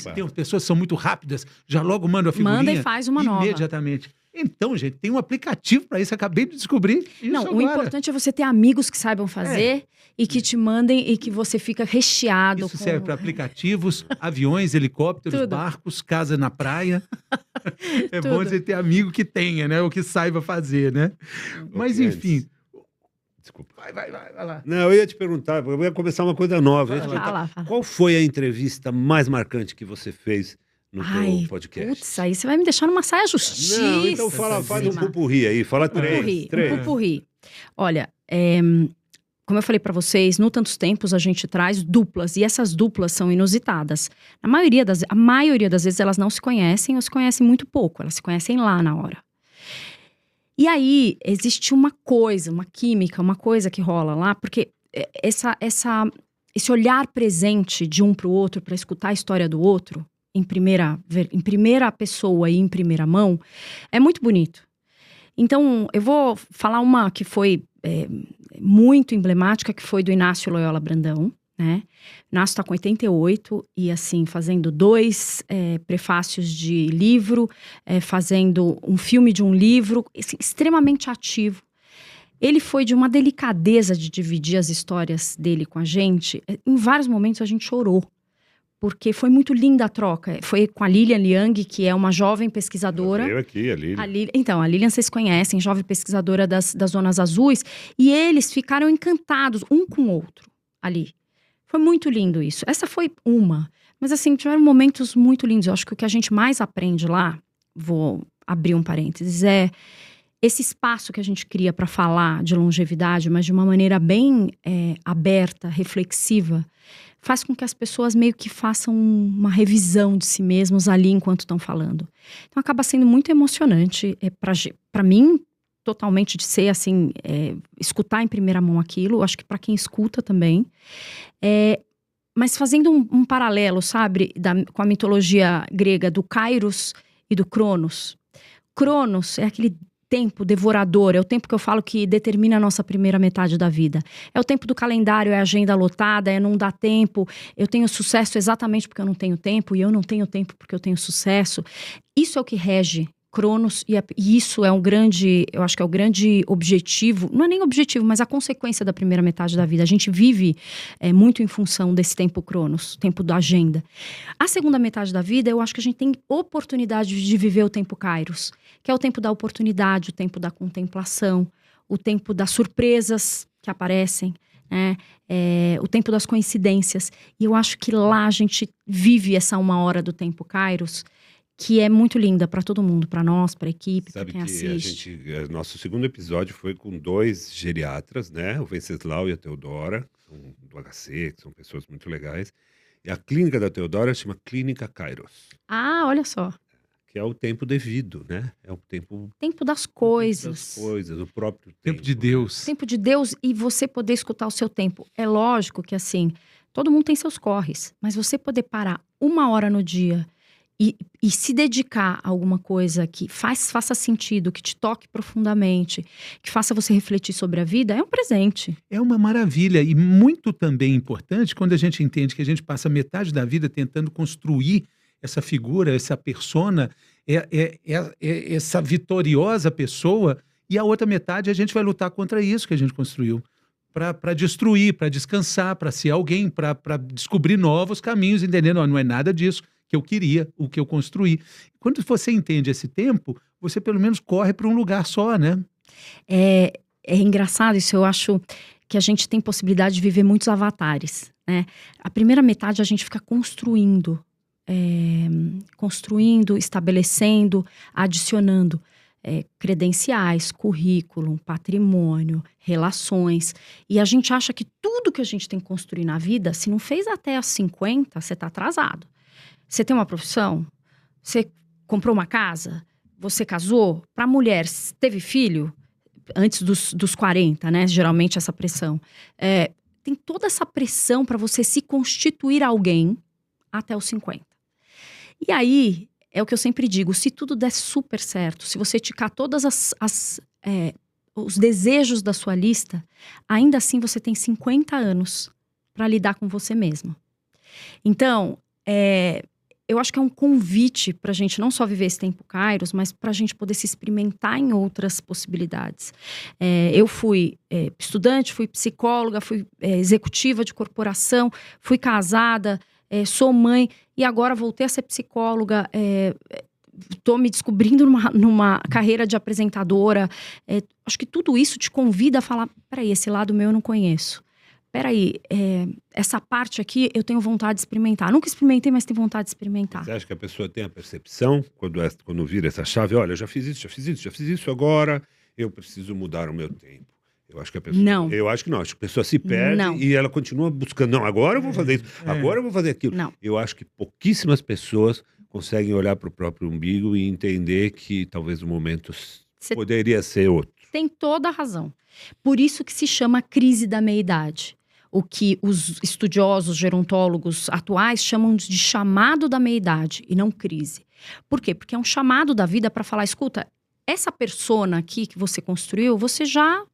Opa. Tem pessoas que são muito rápidas, já logo mandam a figurinha. Manda e faz uma nova. Imediatamente. Então, gente, tem um aplicativo para isso. Acabei de descobrir isso Não, o agora. importante é você ter amigos que saibam fazer e que te mandem e que você fica recheado. Isso serve para aplicativos, aviões, helicópteros, Tudo. barcos, casa na praia. É bom Tudo. você ter amigo que tenha, né? Ou que saiba fazer, né? Mas, Ok, enfim. Desculpa. Vai lá. Não, eu ia te perguntar, eu ia começar uma coisa nova. Eu ia te perguntar, Fala. qual foi a entrevista mais marcante que você fez no teu podcast? Putz, aí você vai me deixar numa saia justiça. Não, então faz um pupurri aí, fala três. Um pupurri. Olha, como eu falei pra vocês, no Tantos Tempos a gente traz duplas, e essas duplas são inusitadas. A maioria das vezes elas não se conhecem ou se conhecem muito pouco, elas se conhecem lá na hora. E aí, existe uma coisa, uma química, uma coisa que rola lá, porque esse olhar presente de um pro outro, para escutar a história do outro, em primeira pessoa e em primeira mão, é muito bonito. Então, eu vou falar uma que foi muito emblemática, que foi do Inácio Loyola Brandão, né? O Inácio está com 88 e, assim, fazendo 2 prefácios de livro, fazendo um filme de um livro, assim, extremamente ativo. Ele foi de uma delicadeza de dividir as histórias dele com a gente. Em vários momentos a gente chorou, porque foi muito linda a troca. Foi com a Lilian Liang, que é uma jovem pesquisadora. Eu aqui, a Lilian. Então, a Lilian vocês conhecem, jovem pesquisadora das Zonas Azuis. E eles ficaram encantados um com o outro ali. Foi muito lindo isso. Essa foi uma. Mas assim, tiveram momentos muito lindos. Eu acho que o que a gente mais aprende lá, vou abrir um parênteses, é esse espaço que a gente cria para falar de longevidade, mas de uma maneira bem aberta, reflexiva, faz com que as pessoas meio que façam uma revisão de si mesmos ali enquanto estão falando. Então acaba sendo muito emocionante para mim, totalmente, de ser assim, escutar em primeira mão aquilo. Acho que para quem escuta também. Mas fazendo um paralelo, sabe, com a mitologia grega do Kairos e do Cronos. Cronos é aquele tempo devorador, é o tempo que eu falo que determina a nossa primeira metade da vida. É o tempo do calendário, é a agenda lotada, não dá tempo. Eu tenho sucesso exatamente porque eu não tenho tempo, e eu não tenho tempo porque eu tenho sucesso. Isso é o que rege Cronos, e isso é eu acho que é o grande objetivo, não é nem objetivo, mas a consequência da primeira metade da vida. A gente vive muito em função desse tempo Cronos, tempo da agenda. A segunda metade da vida, eu acho que a gente tem oportunidade de viver o tempo Kairos, que é o tempo da oportunidade, o tempo da contemplação, o tempo das surpresas que aparecem, né? O tempo das coincidências. E eu acho que lá a gente vive essa 1 hora do tempo Kairos, que é muito linda para todo mundo, para nós, para a equipe, para Sabe quem que assiste. nosso segundo episódio foi com 2 geriatras, né? O Venceslau e a Teodora, que são do HC, que são pessoas muito legais. E a clínica da Teodora chama Clínica Kairos, Ah, olha só. que é o tempo devido, né? É o tempo Tempo das das coisas. coisas, o próprio Tempo de né? Deus. Tempo de Deus, e você poder escutar o seu tempo. É lógico que, assim, todo mundo tem seus corres, mas você poder parar 1 hora no dia e se dedicar a alguma coisa que faça sentido, que te toque profundamente, que faça você refletir sobre a vida, é um presente. É uma maravilha e muito também importante quando a gente entende que a gente passa metade da vida tentando construir essa figura, essa persona, essa vitoriosa pessoa, e a outra metade a gente vai lutar contra isso que a gente construiu. Para destruir, para descansar, para ser alguém, para descobrir novos caminhos, entendendo? Não é nada disso que eu queria, o que eu construí. Quando você entende esse tempo, você pelo menos corre para um lugar só, né? É engraçado isso, eu acho que a gente tem possibilidade de viver muitos avatares, né? A primeira metade a gente fica construindo, estabelecendo, adicionando credenciais, currículo, patrimônio, relações. E a gente acha que tudo tudo que a gente tem que construir na vida, se não fez até os 50, você tá atrasado. Você tem uma profissão? Você comprou uma casa? Você casou? Para mulher, teve filho? Antes dos 40, né? Geralmente essa pressão. Tem toda essa pressão para você se constituir alguém até os 50. E aí, é o que eu sempre digo, se tudo der super certo, se você ticar todas os desejos da sua lista, ainda assim você tem 50 anos para lidar com você mesmo. Então, eu acho que é um convite para a gente não só viver esse tempo Kairos, mas para a gente poder se experimentar em outras possibilidades. Eu fui estudante, fui psicóloga, fui executiva de corporação, fui casada, sou mãe e agora voltei a ser psicóloga. Estou me descobrindo numa carreira de apresentadora. Acho que tudo isso te convida a falar, peraí, esse lado meu eu não conheço. Peraí, essa parte aqui eu tenho vontade de experimentar. Nunca experimentei, mas tenho vontade de experimentar. Você acha que a pessoa tem a percepção, quando vira essa chave, olha, eu já fiz isso, agora eu preciso mudar o meu tempo. Eu acho que a pessoa... Não. Eu acho que não. Acho que a pessoa se perde Não. e ela continua buscando. Não, agora eu vou fazer isso, agora eu vou fazer aquilo. Não. Eu acho que pouquíssimas pessoas conseguem olhar para o próprio umbigo e entender que talvez o momento poderia ser outro. Tem toda a razão. Por isso que se chama crise da meia-idade. O que os estudiosos, gerontólogos atuais chamam de chamado da meia-idade e não crise. Por quê? Porque é um chamado da vida para falar, escuta, essa persona aqui que você construiu, você já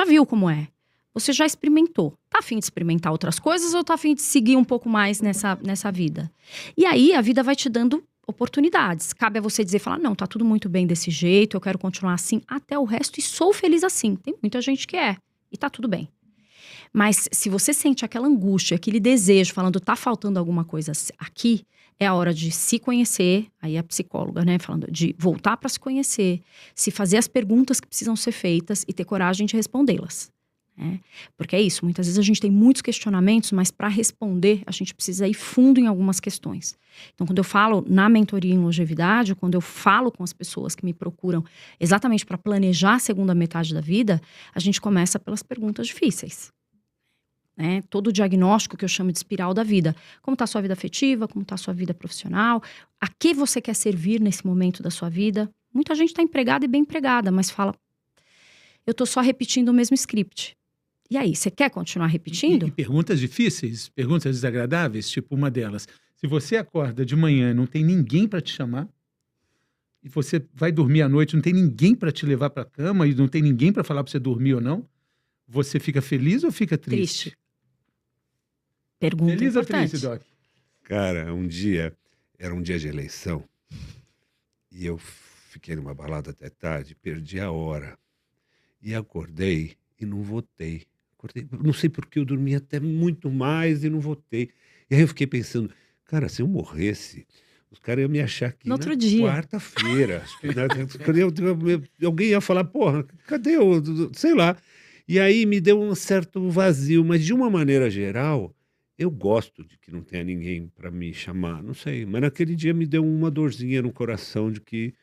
viu como é. Você já experimentou. Tá a fim de experimentar outras coisas ou tá a fim de seguir um pouco mais nessa vida? E aí a vida vai te dando oportunidades. Cabe a você dizer, falar, não, tá tudo muito bem desse jeito, eu quero continuar assim até o resto e sou feliz assim. Tem muita gente que e tá tudo bem. Mas se você sente aquela angústia, aquele desejo, falando, tá faltando alguma coisa aqui, é a hora de se conhecer, aí a psicóloga, né, falando de voltar para se conhecer, se fazer as perguntas que precisam ser feitas e ter coragem de respondê-las. Porque é isso, muitas vezes a gente tem muitos questionamentos, mas para responder a gente precisa ir fundo em algumas questões. Então, quando eu falo na mentoria em longevidade, quando eu falo com as pessoas que me procuram exatamente para planejar a segunda metade da vida, a gente começa pelas perguntas difíceis. Todo o diagnóstico que eu chamo de espiral da vida. Como está a sua vida afetiva, como está a sua vida profissional, a que você quer servir nesse momento da sua vida. Muita gente está empregada e bem empregada, mas fala, eu estou só repetindo o mesmo script. E aí, você quer continuar repetindo? E perguntas difíceis, perguntas desagradáveis, tipo uma delas. Se você acorda de manhã e não tem ninguém para te chamar, e você vai dormir à noite, não tem ninguém para te levar para a cama e não tem ninguém para falar para você dormir ou não, você fica feliz ou fica triste? Pergunta feliz importante. Ou triste, Doc? Cara, era um dia de eleição e eu fiquei numa balada até tarde, perdi a hora e acordei e não votei. Não sei porque eu dormi até muito mais e não votei. E aí eu fiquei pensando, cara, se eu morresse, os caras iam me achar aqui no outro na dia. quarta-feira. Alguém ia falar, porra, cadê o... Sei lá. E aí me deu um certo vazio, mas de uma maneira geral, eu gosto de que não tenha ninguém para me chamar, não sei. Mas naquele dia me deu uma dorzinha no coração de que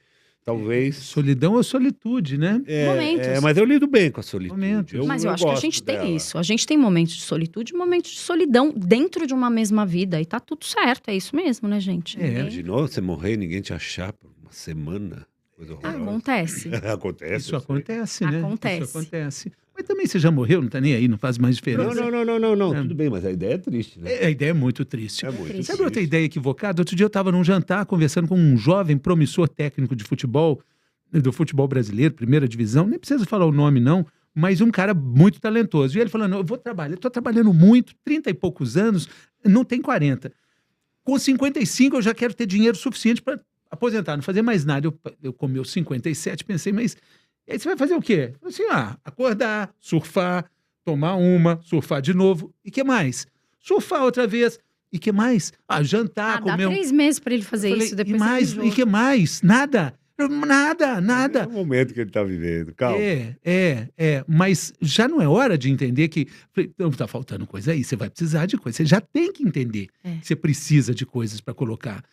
talvez... Solidão ou solitude, né? Momentos. Mas eu lido bem com a solitude. Momentos. Mas eu acho que a gente tem dela. isso. A gente tem momentos de solitude e momentos de solidão dentro de uma mesma vida. E tá tudo certo, é isso mesmo, né, gente? Imaginou você morrer e ninguém te achar por uma semana? Coisa horrorosa. Acontece. Acontece. Isso acontece, né? Acontece. Isso acontece. Mas também você já morreu, não tá nem aí, não faz mais diferença. Não. Tudo bem, mas a ideia é triste, né? A ideia é muito triste. É muito triste. Sabe outra ideia equivocada? Outro dia eu estava num jantar conversando com um jovem promissor técnico de futebol, do futebol brasileiro, primeira divisão, nem precisa falar o nome não, mas um cara muito talentoso. E ele falando, eu vou trabalhar, estou trabalhando muito, 30 e poucos anos, não tem 40. Com 55 eu já quero ter dinheiro suficiente para aposentar, não fazer mais nada. Eu com meus 57 pensei, mas e aí você vai fazer o quê? Eu falei assim, acordar, surfar, tomar uma, surfar de novo. E que mais? Surfar outra vez. E que mais? Jantar, Dá comer 3 meses para ele fazer isso, depois e mais? ele E que mais? Nada. É o momento que ele está vivendo, calma. Mas já não é hora de entender que não está faltando coisa aí, você vai precisar de coisa. Você já tem que entender que você precisa de coisas para colocar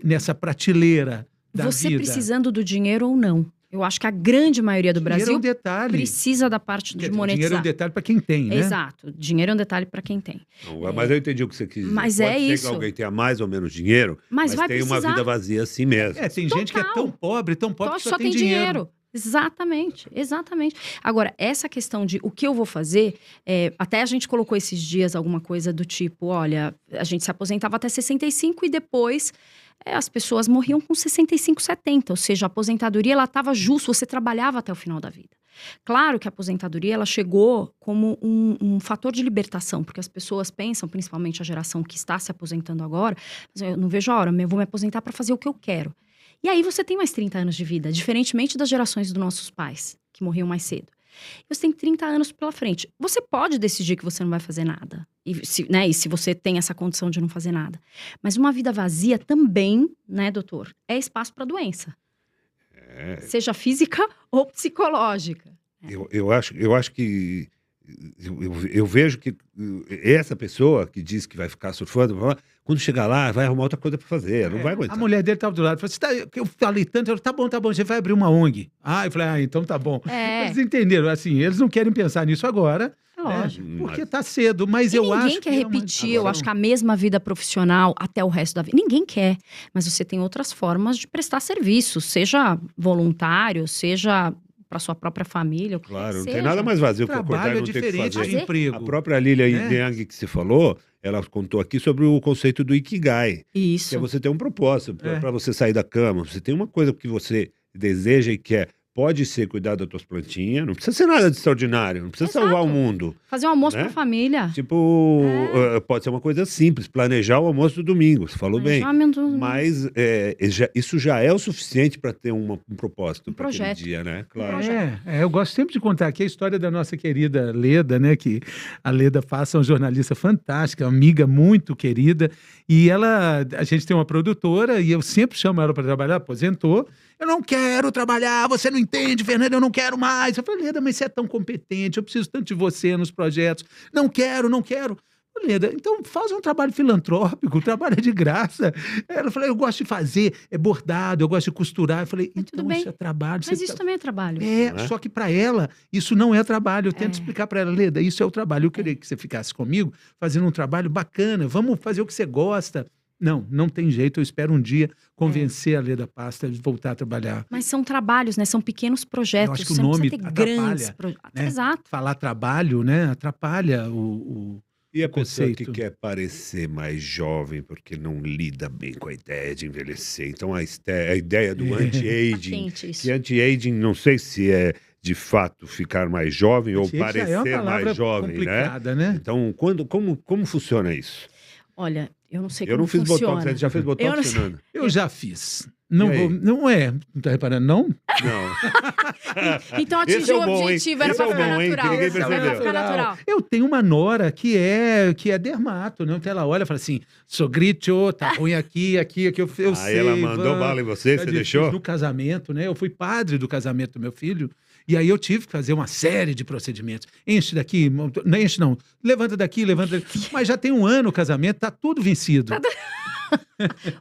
nessa prateleira da Você vida. precisando do dinheiro ou não. Eu acho que a grande maioria do Dinheiro é Brasil um detalhe. precisa da parte Quer de dizer, monetizar. dinheiro é um detalhe para quem tem, né? Exato. Dinheiro é um detalhe para quem tem. Não, mas eu entendi o que você quis dizer. Mas Pode é ser isso. que alguém tenha mais ou menos dinheiro, Mas vai tem uma precisar. vida vazia assim mesmo. Tem gente que é tão pobre que Só tem dinheiro. Exatamente, exatamente. Agora, essa questão de o que eu vou fazer, até a gente colocou esses dias alguma coisa do tipo, olha, a gente se aposentava até 65 e depois as pessoas morriam com 65, 70. Ou seja, a aposentadoria, ela estava justa, você trabalhava até o final da vida. Claro que a aposentadoria, ela chegou como um fator de libertação, porque as pessoas pensam, principalmente a geração que está se aposentando agora, eu não vejo a hora, eu vou me aposentar para fazer o que eu quero. E aí você tem mais 30 anos de vida, diferentemente das gerações dos nossos pais, que morriam mais cedo. Você tem 30 anos pela frente. Você pode decidir que você não vai fazer nada. E se você tem essa condição de não fazer nada. Mas uma vida vazia também, né, doutor, é espaço para doença. Seja física ou psicológica. Eu acho que... Eu vejo que essa pessoa que diz que vai ficar surfando, quando chegar lá, vai arrumar outra coisa para fazer, não vai aguentar. A mulher dele estava do lado, falou assim, eu falei tanto, ela, tá bom, você vai abrir uma ONG. Eu falei, então tá bom. Eles entenderam, assim, eles não querem pensar nisso agora, Lógico. Porque tá cedo, mas e eu acho que... ninguém quer repetir, eu acho que a mesma vida profissional até o resto da vida. Ninguém quer, mas você tem outras formas de prestar serviço, seja voluntário, seja... para sua própria família. Claro, não tem nada mais vazio que acordar e não ter que fazer. De emprego. A própria Lilia Yang que você falou, ela contou aqui sobre o conceito do Ikigai. Isso. Que é você ter um propósito para você sair da cama. Você tem uma coisa que você deseja e quer. Pode ser cuidar das tuas plantinhas, não precisa ser nada de extraordinário, não precisa salvar o mundo. Fazer um almoço né? para a família. Tipo, pode ser uma coisa simples, planejar o almoço do domingo, você falou bem. Mas isso já é o suficiente para ter um propósito para aquele dia, né? Claro. Eu gosto sempre de contar aqui a história da nossa querida Leda, né? Que a Leda Passa é uma jornalista fantástica, uma amiga muito querida. E a gente tem uma produtora e eu sempre chamo ela para trabalhar, aposentou. Eu não quero trabalhar, você não entende, Fernando, eu não quero mais. Eu falei, Leda, mas você é tão competente, eu preciso tanto de você nos projetos. Não quero. Leda, então faz um trabalho filantrópico, trabalho de graça. Ela falou, eu gosto de fazer bordado, eu gosto de costurar. Eu falei, então isso é trabalho. Mas isso também é trabalho. Só que para ela, isso não é trabalho. Eu tento explicar para ela, Leda, isso é o trabalho. Eu queria que você ficasse comigo, fazendo um trabalho bacana, vamos fazer o que você gosta. Não tem jeito, eu espero um dia convencer a Leda Pasta de voltar a trabalhar. Mas são trabalhos, né? São pequenos projetos. Eu acho que o nome grandes né? Exato. Falar trabalho, né? Atrapalha o E a pessoa conceito. que quer parecer mais jovem porque não lida bem com a ideia de envelhecer. Então, a ideia do anti-aging, que anti-aging não sei se é de fato ficar mais jovem ou parecer mais jovem, né? Então, como funciona isso? Olha, eu não sei como Eu não fiz funciona. Botox, você já fez Botox, Fernando? Eu já fiz. Não tá reparando, não? Não. Então atingiu o objetivo, era pra ficar natural. Que ninguém percebeu. Era pra ficar natural. Eu tenho uma nora que é dermato, né? Então ela olha e fala assim, sogrito, tá ruim aqui, eu sei. Aí ela mandou bala em você deixou? No casamento, né? Eu fui padre do casamento do meu filho. E aí eu tive que fazer uma série de procedimentos. Enche daqui, não enche não. Levanta daqui. Mas já tem um ano o casamento, tá tudo vencido.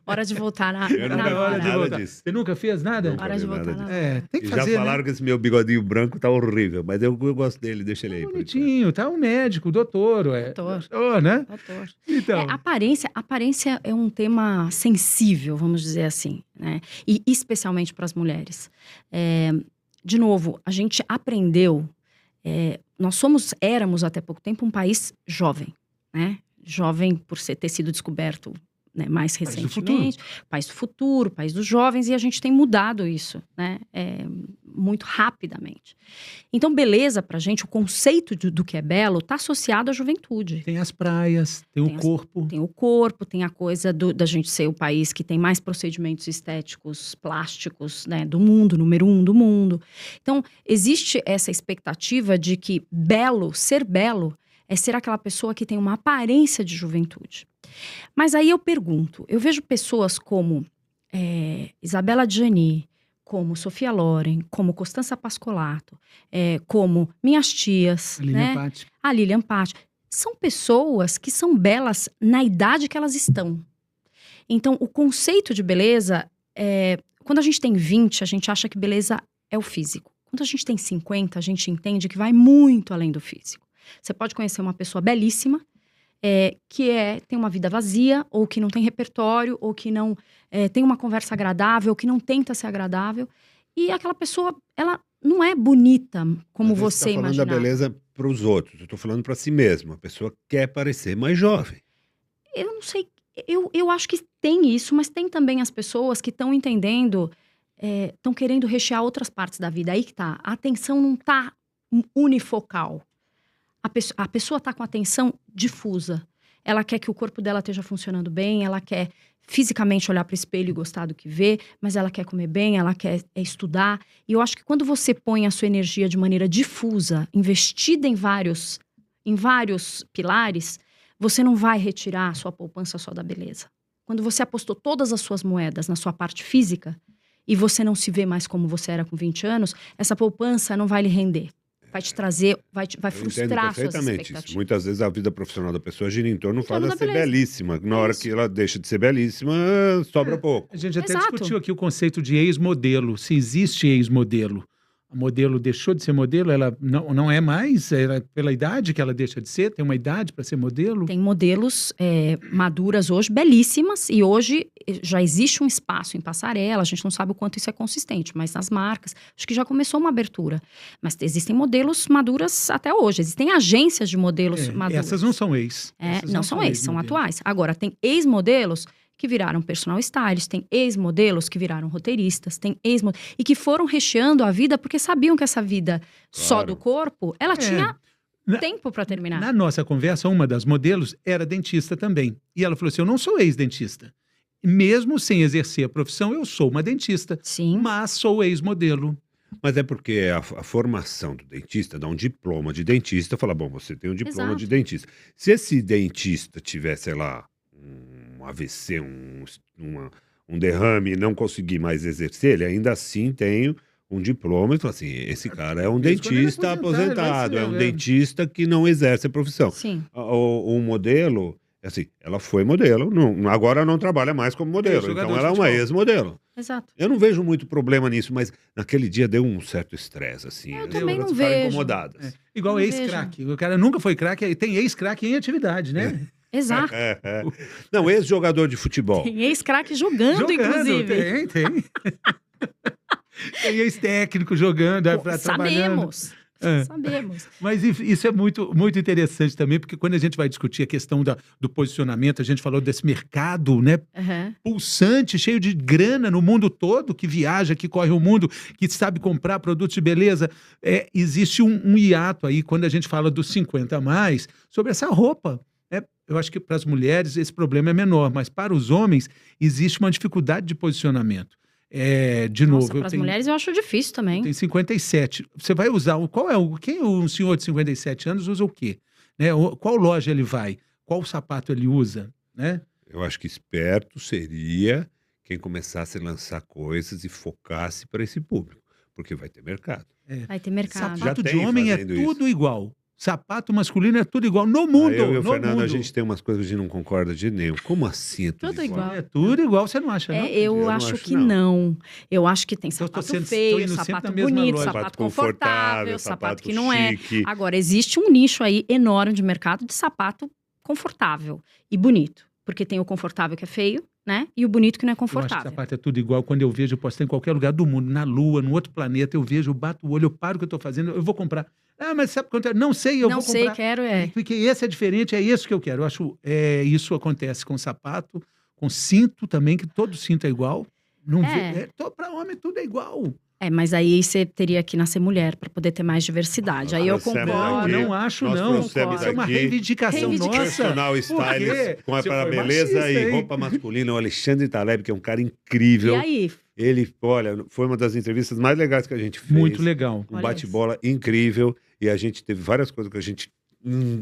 Hora de voltar na hora de voltar. Você nunca fez nada? Hora de voltar na tem que fazer, já falaram que esse meu bigodinho branco tá horrível, mas eu gosto dele, deixa ele aí. Bonitinho, tá um médico, doutor. Doutor, né? Doutor. Então. Aparência é um tema sensível, vamos dizer assim, né? E especialmente para as mulheres. De novo, a gente aprendeu, éramos até pouco tempo um país jovem, né? Jovem por ter sido descoberto, né, mais recentemente. País do futuro, país dos jovens, e a gente tem mudado isso, né? Muito rapidamente. Então, beleza pra gente, o conceito do que é belo está associado à juventude. Tem as praias, tem o corpo. Tem o corpo, tem a coisa da gente ser o país que tem mais procedimentos estéticos, plásticos, né, do mundo, número 1 do mundo. Então, existe essa expectativa de que ser belo, é ser aquela pessoa que tem uma aparência de juventude. Mas aí eu pergunto, eu vejo pessoas como Isabela Adjani, como Sofia Loren, como Costanza Pascolato, como minhas tias, a Lilian Patti. São pessoas que são belas na idade que elas estão. Então, o conceito de beleza, quando a gente tem 20, a gente acha que beleza é o físico. Quando a gente tem 50, a gente entende que vai muito além do físico. Você pode conhecer uma pessoa belíssima, tem uma vida vazia, ou que não tem repertório, ou que não tem uma conversa agradável, ou que não tenta ser agradável. E aquela pessoa, ela não é bonita como você Você tá falando imaginar. da beleza para os outros, eu tô falando para si mesmo. A pessoa quer parecer mais jovem. Eu não sei, eu acho que tem isso, mas tem também as pessoas que estão entendendo, estão querendo rechear outras partes da vida. Aí que tá, a atenção não tá unifocal. A pessoa tá com a atenção difusa. Ela quer que o corpo dela esteja funcionando bem, ela quer fisicamente olhar para o espelho e gostar do que vê, mas ela quer comer bem, ela quer estudar. E eu acho que quando você põe a sua energia de maneira difusa, investida em vários pilares, você não vai retirar a sua poupança só da beleza. Quando você apostou todas as suas moedas na sua parte física e você não se vê mais como você era com 20 anos, essa poupança não vai lhe render. Vai te trazer, vai Eu frustrar entendo suas perfeitamente isso. expectativas. Muitas vezes a vida profissional da pessoa gira em torno Em torno dela da ser beleza. belíssima. Na hora Isso. que ela deixa de ser belíssima, sobra pouco. A gente até Exato. discutiu aqui o conceito de ex-modelo, se existe ex-modelo. A modelo deixou de ser modelo, ela não é mais, pela idade que ela deixa de ser, tem uma idade para ser modelo. Tem modelos maduras hoje, belíssimas, e hoje já existe um espaço em passarela, a gente não sabe o quanto isso é consistente, mas nas marcas, acho que já começou uma abertura. Mas existem modelos maduras até hoje, existem agências de modelos maduros. Essas não são ex. Essas Não são ex, são ex-modelos. atuais. Agora, tem ex-modelos que viraram personal stylist, tem ex-modelos que viraram roteiristas, tem ex-modelos e que foram recheando a vida porque sabiam que essa vida só Claro. do corpo, ela tinha tempo para terminar. Na nossa conversa, uma das modelos era dentista também. E ela falou assim, eu não sou ex-dentista. Mesmo sem exercer a profissão, eu sou uma dentista, Sim. mas sou ex-modelo. Mas é porque a formação do dentista dá um diploma de dentista, fala, bom, você tem um diploma Exato. de dentista. Se esse dentista tiver, sei lá, um AVC, um derrame e não conseguir mais exercer, ele ainda assim tem um diploma e fala assim, esse cara é um Mesmo quando ele dentista aposentar, ele vai aposentado, ser, é um dentista que não exerce a profissão. Sim. O modelo, assim, ela foi modelo, agora não trabalha mais como modelo, jogador então de ela é uma futebol. ex-modelo. Exato. Eu não vejo muito problema nisso, mas naquele dia deu um certo estresse, assim. Eu né? também Elas não ficaram vejo. incomodadas. Igual Não ex-craque. O cara nunca foi craque, tem ex-craque em atividade, né? Exato. Não, ex-jogador de futebol. Tem ex-craque jogando, inclusive. Tem. Tem ex-técnico jogando, trabalhando. Sabemos. É. Sabemos. Mas isso é muito, muito interessante também, porque quando a gente vai discutir a questão do posicionamento, a gente falou desse mercado, né, Uhum. pulsante, cheio de grana no mundo todo, que viaja, que corre o mundo, que sabe comprar produtos de beleza. Existe um hiato aí, quando a gente fala dos 50 a mais, sobre essa roupa. Eu acho que para as mulheres esse problema é menor, mas para os homens existe uma dificuldade de posicionamento. De Nossa, novo, para as mulheres eu acho difícil também. tem 57. Você vai usar. Quem um senhor de 57 anos usa o quê? Né? Qual loja ele vai? Qual sapato ele usa? Né? Eu acho que esperto seria quem começasse a lançar coisas e focasse para esse público, porque vai ter mercado. Vai ter mercado. Sapato Já de tem homem é fazendo tudo igual. Sapato masculino é tudo igual. No mundo. Aí eu e o no Fernando, mundo. a gente tem umas coisas que a gente não concorda de nenhum. Como assim é tudo Tudo igual? igual. É tudo igual, você não acha, não? Eu não acho acho, que não. não. Eu acho que tem Eu tô sapato tô feio, indo sempre sapato na mesma bonito, loja. sapato confortável, sapato sapato que não é. chique. Agora, existe um nicho aí enorme de mercado de sapato confortável e bonito. Porque tem o confortável que é feio, né? E o bonito que não é Eu acho que confortável. sapato é tudo igual. Quando eu vejo, eu posso estar em qualquer lugar do mundo, na Lua, no outro planeta, eu vejo, eu bato o olho, eu paro o que eu estou fazendo, eu vou comprar. Ah, mas sabe quanto é? Não sei, eu Não vou sei, comprar. quero Porque esse é diferente, é isso que eu quero. Eu acho isso acontece com sapato, com cinto também, que todo cinto é igual. Não para homem tudo é igual. Mas aí você teria que nascer mulher para poder ter mais diversidade. Aí eu Trouxemos concordo. aqui, Não acho, nós não. trouxemos Isso é uma aqui reivindicação nossa. Personal Por stylist quê? com a Você para foi beleza machista, e hein? roupa masculina, o Alexandre Taleb, que é um cara incrível. E aí? Ele, olha, foi uma das entrevistas mais legais que a gente fez. Muito legal. Um Olha bate-bola incrível. E a gente teve várias coisas que a gente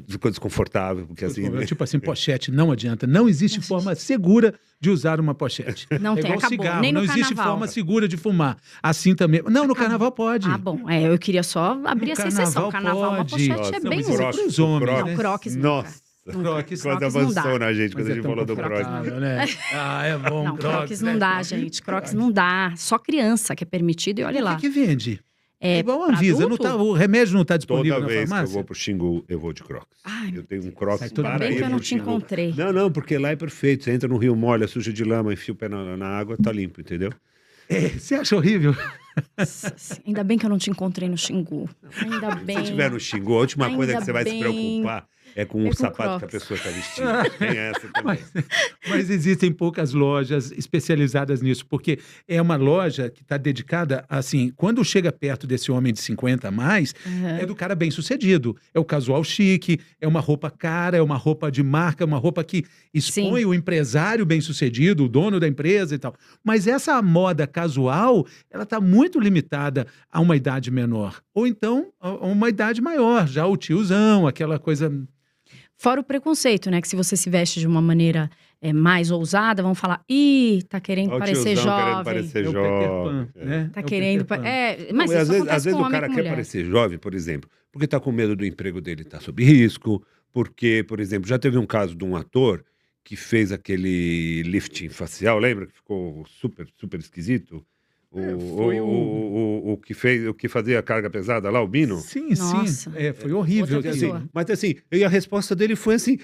ficou desconfortável, porque assim... Tipo assim, pochete não adianta. Não existe forma segura de usar uma pochete. Não tem, igual acabou. cigarro, Nem no não existe carnaval. forma segura de fumar. Assim também. Não, no carnaval pode. Bom. Eu queria só abrir essa exceção. Carnaval, uma pode. pochete Nossa, é bem mas isso é útil. pros homens, Não, né? Crocs nunca. Nossa Crocs. Quase Crocs não dá. avançou na gente quando Mas a é gente tão falou do Crocs. confortável, né? Ah, é bom, Não, Crocs né? não dá, gente. Crocs não dá. Só criança que é permitido e olha lá. O que vende? É igual a pra Anvisa, não adulto? tá, o remédio não está disponível Toda na vez que eu farmácia? vou pro Xingu, eu vou de Crocs. Ai, Eu tenho um Crocs Sai tudo para Ainda bem ir que eu pro não te Xingu. encontrei. Não, porque lá é perfeito. Você entra no rio, molha, suja de lama, enfia o pé na água, tá limpo, entendeu? Você acha horrível? Ainda bem que eu não te encontrei no Xingu. Ainda bem. Se tiver no Xingu, a última coisa Ainda que você vai se bem. preocupar é com É o com sapato que a Crocs. pessoa está vestindo. Tem essa também. Mas existem poucas lojas especializadas nisso, porque é uma loja que está dedicada, assim, quando chega perto desse homem de 50 a mais, é do cara bem sucedido. É o casual chique, é uma roupa cara, é uma roupa de marca, uma roupa que expõe Sim. o empresário bem sucedido, o dono da empresa e tal. Mas essa moda casual, ela está muito limitada a uma idade menor. Ou então, a uma idade maior, já o tiozão, aquela coisa... Fora o preconceito, né? Que se você se veste de uma maneira mais ousada, vão falar, ih, tá querendo Olha o parecer tiozão querendo jovem. parecer É o jovem. Peter Pan, É. né? Tá É o querendo. Peter Pan. Mas Não, e isso às vezes, acontece com o homem cara e com quer mulher. parecer jovem, por exemplo, porque está com medo do emprego dele estar sob risco, porque, por exemplo, já teve um caso de um ator que fez aquele lifting facial, lembra? Que ficou super, super esquisito. Foi O que fez, o que fazia a carga pesada lá, o Bino. Sim, Nossa. sim. Foi horrível. Outra Assim, pessoa. mas assim, e a resposta dele foi assim: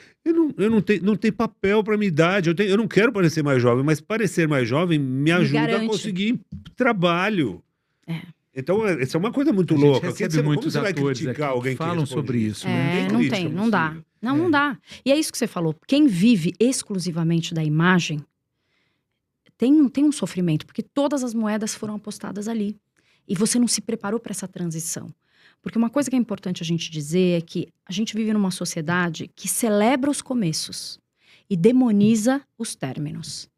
não tenho papel para minha idade, eu não quero parecer mais jovem, mas parecer mais jovem me ajuda a garante. conseguir trabalho. É. Então, essa é uma coisa muito A gente louca. recebe Como muitos você vai atores criticar aqui alguém que que falam responde sobre isso, Não né? Não crítica tem, não dá. possível. Não dá. E é isso que você falou. Quem vive exclusivamente da imagem tem um sofrimento, porque todas as moedas foram apostadas ali. E você não se preparou para essa transição. Porque uma coisa que é importante a gente dizer é que a gente vive numa sociedade que celebra os começos e demoniza os términos.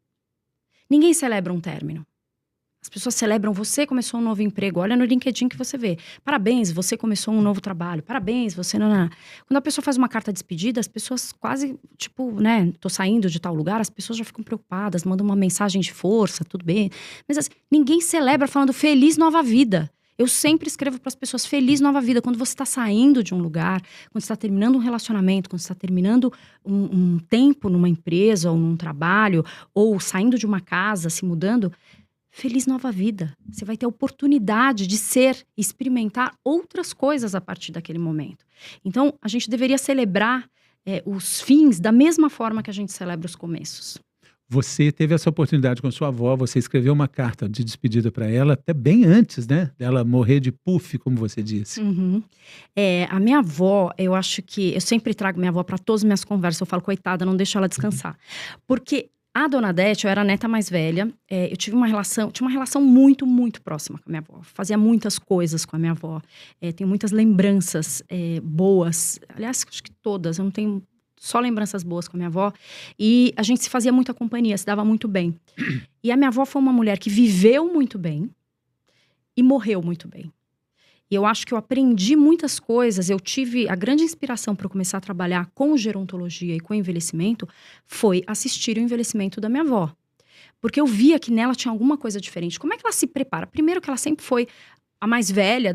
Ninguém celebra um término. As pessoas celebram, você começou um novo emprego, olha no LinkedIn que você vê. Parabéns, você começou um novo trabalho. Parabéns, você... Não. Quando a pessoa faz uma carta de despedida, as pessoas quase, tipo, né, tô saindo de tal lugar, as pessoas já ficam preocupadas, mandam uma mensagem de força, tudo bem. Mas assim, ninguém celebra falando feliz nova vida. Eu sempre escrevo para as pessoas, feliz nova vida. Quando você está saindo de um lugar, quando você está terminando um relacionamento, quando você está terminando um tempo numa empresa ou num trabalho, ou saindo de uma casa, se mudando... Feliz nova vida. Você vai ter a oportunidade de experimentar outras coisas a partir daquele momento. Então, a gente deveria celebrar os fins da mesma forma que a gente celebra os começos. Você teve essa oportunidade com sua avó, você escreveu uma carta de despedida para ela, até bem antes, né? Dela morrer de puff, como você disse. Uhum. A minha avó, eu acho que... Eu sempre trago minha avó para todas as minhas conversas. Eu falo, coitada, não deixo ela descansar. Porque... A Dona Dete, eu era a neta mais velha, eu tinha uma relação muito, muito próxima com a minha avó. Fazia muitas coisas com a minha avó. Tenho muitas lembranças boas. Aliás, acho que todas. Eu não tenho só lembranças boas com a minha avó. E a gente se fazia muita companhia, se dava muito bem. E a minha avó foi uma mulher que viveu muito bem e morreu muito bem. E eu acho que eu aprendi muitas coisas. Eu tive a grande inspiração para começar a trabalhar com gerontologia e com envelhecimento foi assistir o envelhecimento da minha avó. Porque eu via que nela tinha alguma coisa diferente. Como é que ela se prepara? Primeiro que ela sempre foi a mais velha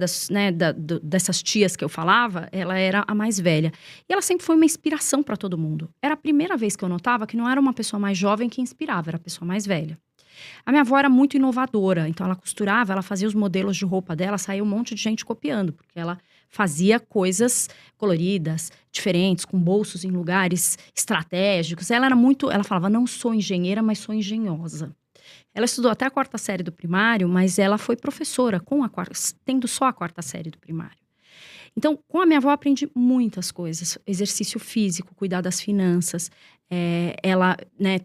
dessas tias que eu falava, ela era a mais velha. E ela sempre foi uma inspiração para todo mundo. Era a primeira vez que eu notava que não era uma pessoa mais jovem que inspirava, era a pessoa mais velha. A minha avó era muito inovadora, então ela costurava, ela fazia os modelos de roupa dela, saía um monte de gente copiando, porque ela fazia coisas coloridas, diferentes, com bolsos em lugares estratégicos. Ela falava, não sou engenheira, mas sou engenhosa. Ela estudou até a 4ª série do primário, mas ela foi professora tendo só a 4ª série do primário. Então, com a minha avó, eu aprendi muitas coisas. Exercício físico, cuidar das finanças. Ela, né,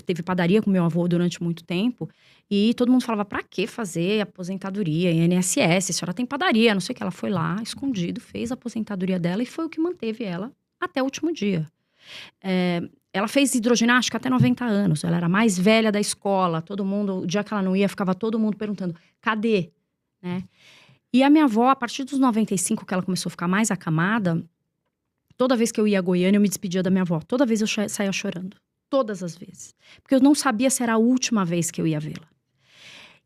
teve padaria com meu avô durante muito tempo. E todo mundo falava, pra que fazer aposentadoria, INSS? A senhora tem padaria, não sei o que. Ela foi lá, escondido, fez a aposentadoria dela e foi o que manteve ela até o último dia. Ela fez hidroginástica até 90 anos. Ela era a mais velha da escola. Todo mundo, o dia que ela não ia, ficava todo mundo perguntando, cadê? Né? E a minha avó, a partir dos 95, que ela começou a ficar mais acamada, toda vez que eu ia a Goiânia, eu me despedia da minha avó. Toda vez eu saía chorando. Todas as vezes. Porque eu não sabia se era a última vez que eu ia vê-la.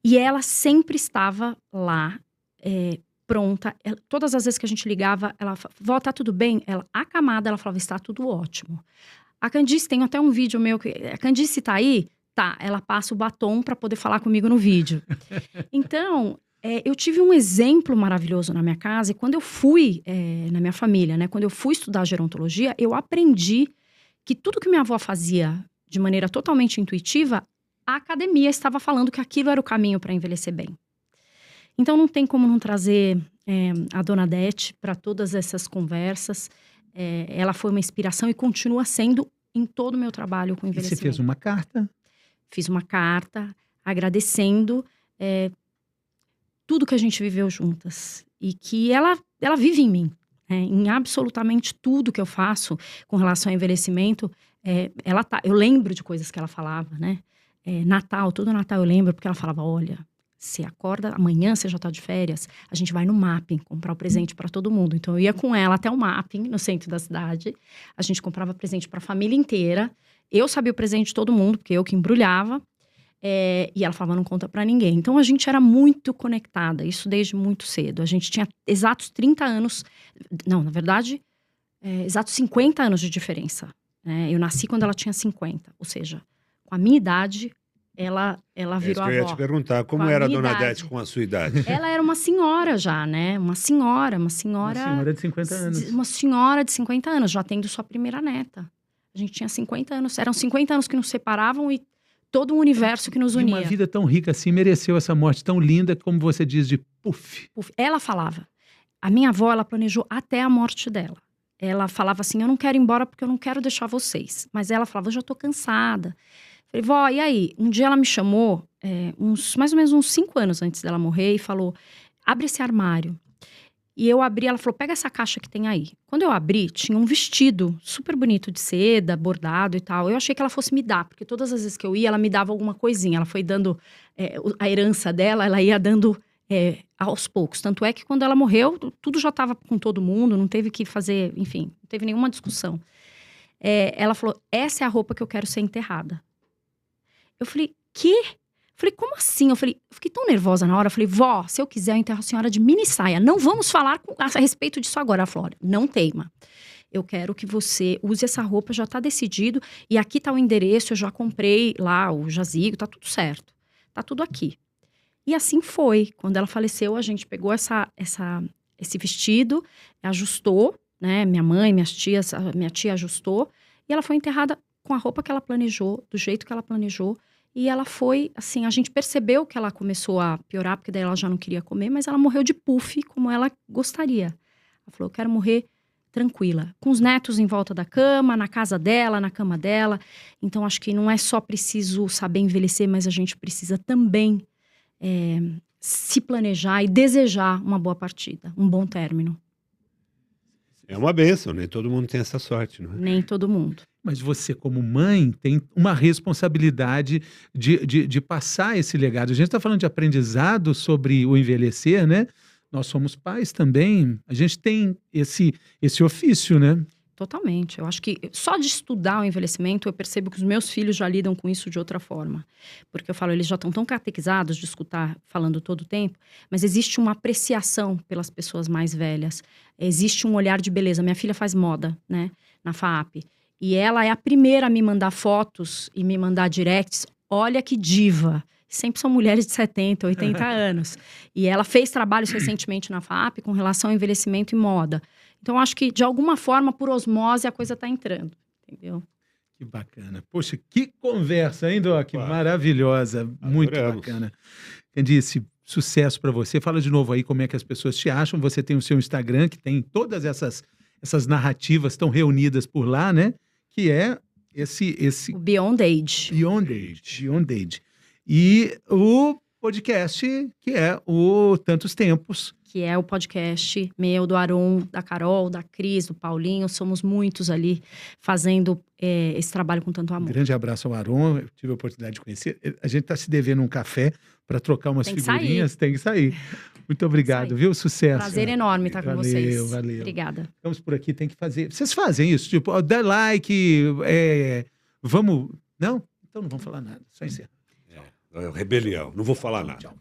E ela sempre estava lá, pronta. Todas as vezes que a gente ligava, ela falava, vó, tá tudo bem? Ela, acamada, ela falava, está tudo ótimo. A Candice, tem até um vídeo meu, que a Candice tá aí? Tá, ela passa o batom para poder falar comigo no vídeo. Então, eu tive um exemplo maravilhoso na minha casa, e quando eu fui, na minha família, né? Quando eu fui estudar gerontologia, eu aprendi que tudo que minha avó fazia de maneira totalmente intuitiva, a academia estava falando que aquilo era o caminho para envelhecer bem. Então, não tem como não trazer a Dona Dete para todas essas conversas. Ela foi uma inspiração e continua sendo em todo o meu trabalho com E envelhecimento. você fez uma carta? Fiz uma carta agradecendo tudo que a gente viveu juntas. E que ela vive em mim. Em absolutamente tudo que eu faço com relação ao envelhecimento, ela tá. Eu lembro de coisas que ela falava, né? Natal, todo Natal eu lembro, porque ela falava, olha, você acorda, amanhã você já tá de férias, a gente vai no Mapping comprar o presente para todo mundo. Então eu ia com ela até o Mapping, no centro da cidade, a gente comprava presente para a família inteira, eu sabia o presente de todo mundo, porque eu que embrulhava, e ela falava, não conta para ninguém. Então a gente era muito conectada, isso desde muito cedo. A gente tinha exatos 30 anos, não, na verdade, exatos 50 anos de diferença. Eu nasci quando ela tinha 50, ou seja, com a minha idade, ela virou Eu ia avó. te perguntar, como Com a era a minha Dona idade. Dete com a sua idade? Ela era uma senhora já, né? Uma senhora. Uma senhora de 50 anos. Uma senhora de 50 anos, já tendo sua primeira neta. A gente tinha 50 anos. Eram 50 anos que nos separavam e todo o universo que nos De unia. uma vida tão rica assim, mereceu essa morte tão linda, como você diz, de puff. Ela falava. A minha avó, ela planejou até a morte dela. Ela falava assim, eu não quero ir embora porque eu não quero deixar vocês. Mas ela falava, eu já tô cansada. Falei, vó, e aí? Um dia ela me chamou, mais ou menos uns 5 anos antes dela morrer, e falou, abre esse armário. E eu abri, ela falou, pega essa caixa que tem aí. Quando eu abri, tinha um vestido super bonito de seda, bordado e tal. Eu achei que ela fosse me dar, porque todas as vezes que eu ia, ela me dava alguma coisinha. Ela foi dando, a herança dela, ela ia dando aos poucos. Tanto é que quando ela morreu, tudo já estava com todo mundo, não teve que fazer, enfim, não teve nenhuma discussão. Ela falou, essa é a roupa que eu quero ser enterrada. Eu falei, quê? Eu falei, como assim? Eu fiquei tão nervosa na hora. Eu falei, vó, se eu quiser, eu enterro a senhora de mini saia. Não vamos falar a respeito disso agora. Ela falou, olha, não teima. Eu quero que você use essa roupa, já tá decidido. E aqui tá o endereço, eu já comprei lá o jazigo, tá tudo certo. Tá tudo aqui. E assim foi. Quando ela faleceu, a gente pegou esse vestido, ajustou, né? Minha mãe, minha tia ajustou. E ela foi enterrada com a roupa que ela planejou, do jeito que ela planejou. E ela foi, assim, a gente percebeu que ela começou a piorar, porque daí ela já não queria comer, mas ela morreu de puff, como ela gostaria. Ela falou, eu quero morrer tranquila, com os netos em volta da cama, na casa dela, na cama dela. Então, acho que não é só preciso saber envelhecer, mas a gente precisa também se planejar e desejar uma boa partida, um bom término. É uma bênção, nem todo mundo tem essa sorte, não é? Nem todo mundo. Mas você, como mãe, tem uma responsabilidade de passar esse legado. A gente está falando de aprendizado sobre o envelhecer, né? Nós somos pais também. A gente tem esse ofício, né? Totalmente. Eu acho que só de estudar o envelhecimento, eu percebo que os meus filhos já lidam com isso de outra forma. Porque eu falo, eles já estão tão catequizados de escutar falando todo o tempo, mas existe uma apreciação pelas pessoas mais velhas. Existe um olhar de beleza. Minha filha faz moda, né? Na FAAP. E ela é a primeira a me mandar fotos e me mandar directs. Olha que diva. Sempre são mulheres de 70, 80 anos. E ela fez trabalhos recentemente na FAAP com relação ao envelhecimento e moda. Então, acho que, de alguma forma, por osmose, a coisa está entrando. Entendeu? Que bacana. Poxa, que conversa, hein, Doc? Claro. Maravilhosa. Muito Adoramos. bacana. Candice, sucesso para você. Fala de novo aí como é que as pessoas te acham. Você tem o seu Instagram, que tem todas essas narrativas estão reunidas por lá, né? Que é esse O Beyond Age. Beyond Age. Beyond Age. E o podcast, que é o Tantos Tempos. Que é o podcast meu, do Aron, da Carol, da Cris, do Paulinho. Somos muitos ali fazendo esse trabalho com tanto Um amor. grande abraço ao Aron. Eu tive a oportunidade de conhecer. A gente está se devendo um café para trocar umas Tem que figurinhas. Tem que sair. Muito obrigado, viu? Sucesso. Prazer enorme estar com vocês. Valeu. Obrigada. Ficamos por aqui, tem que fazer. Vocês fazem isso? Tipo, ó, dá like, vamos. Não? Então não vamos falar nada. Só encerra. Rebelião, não vou falar nada. Tchau.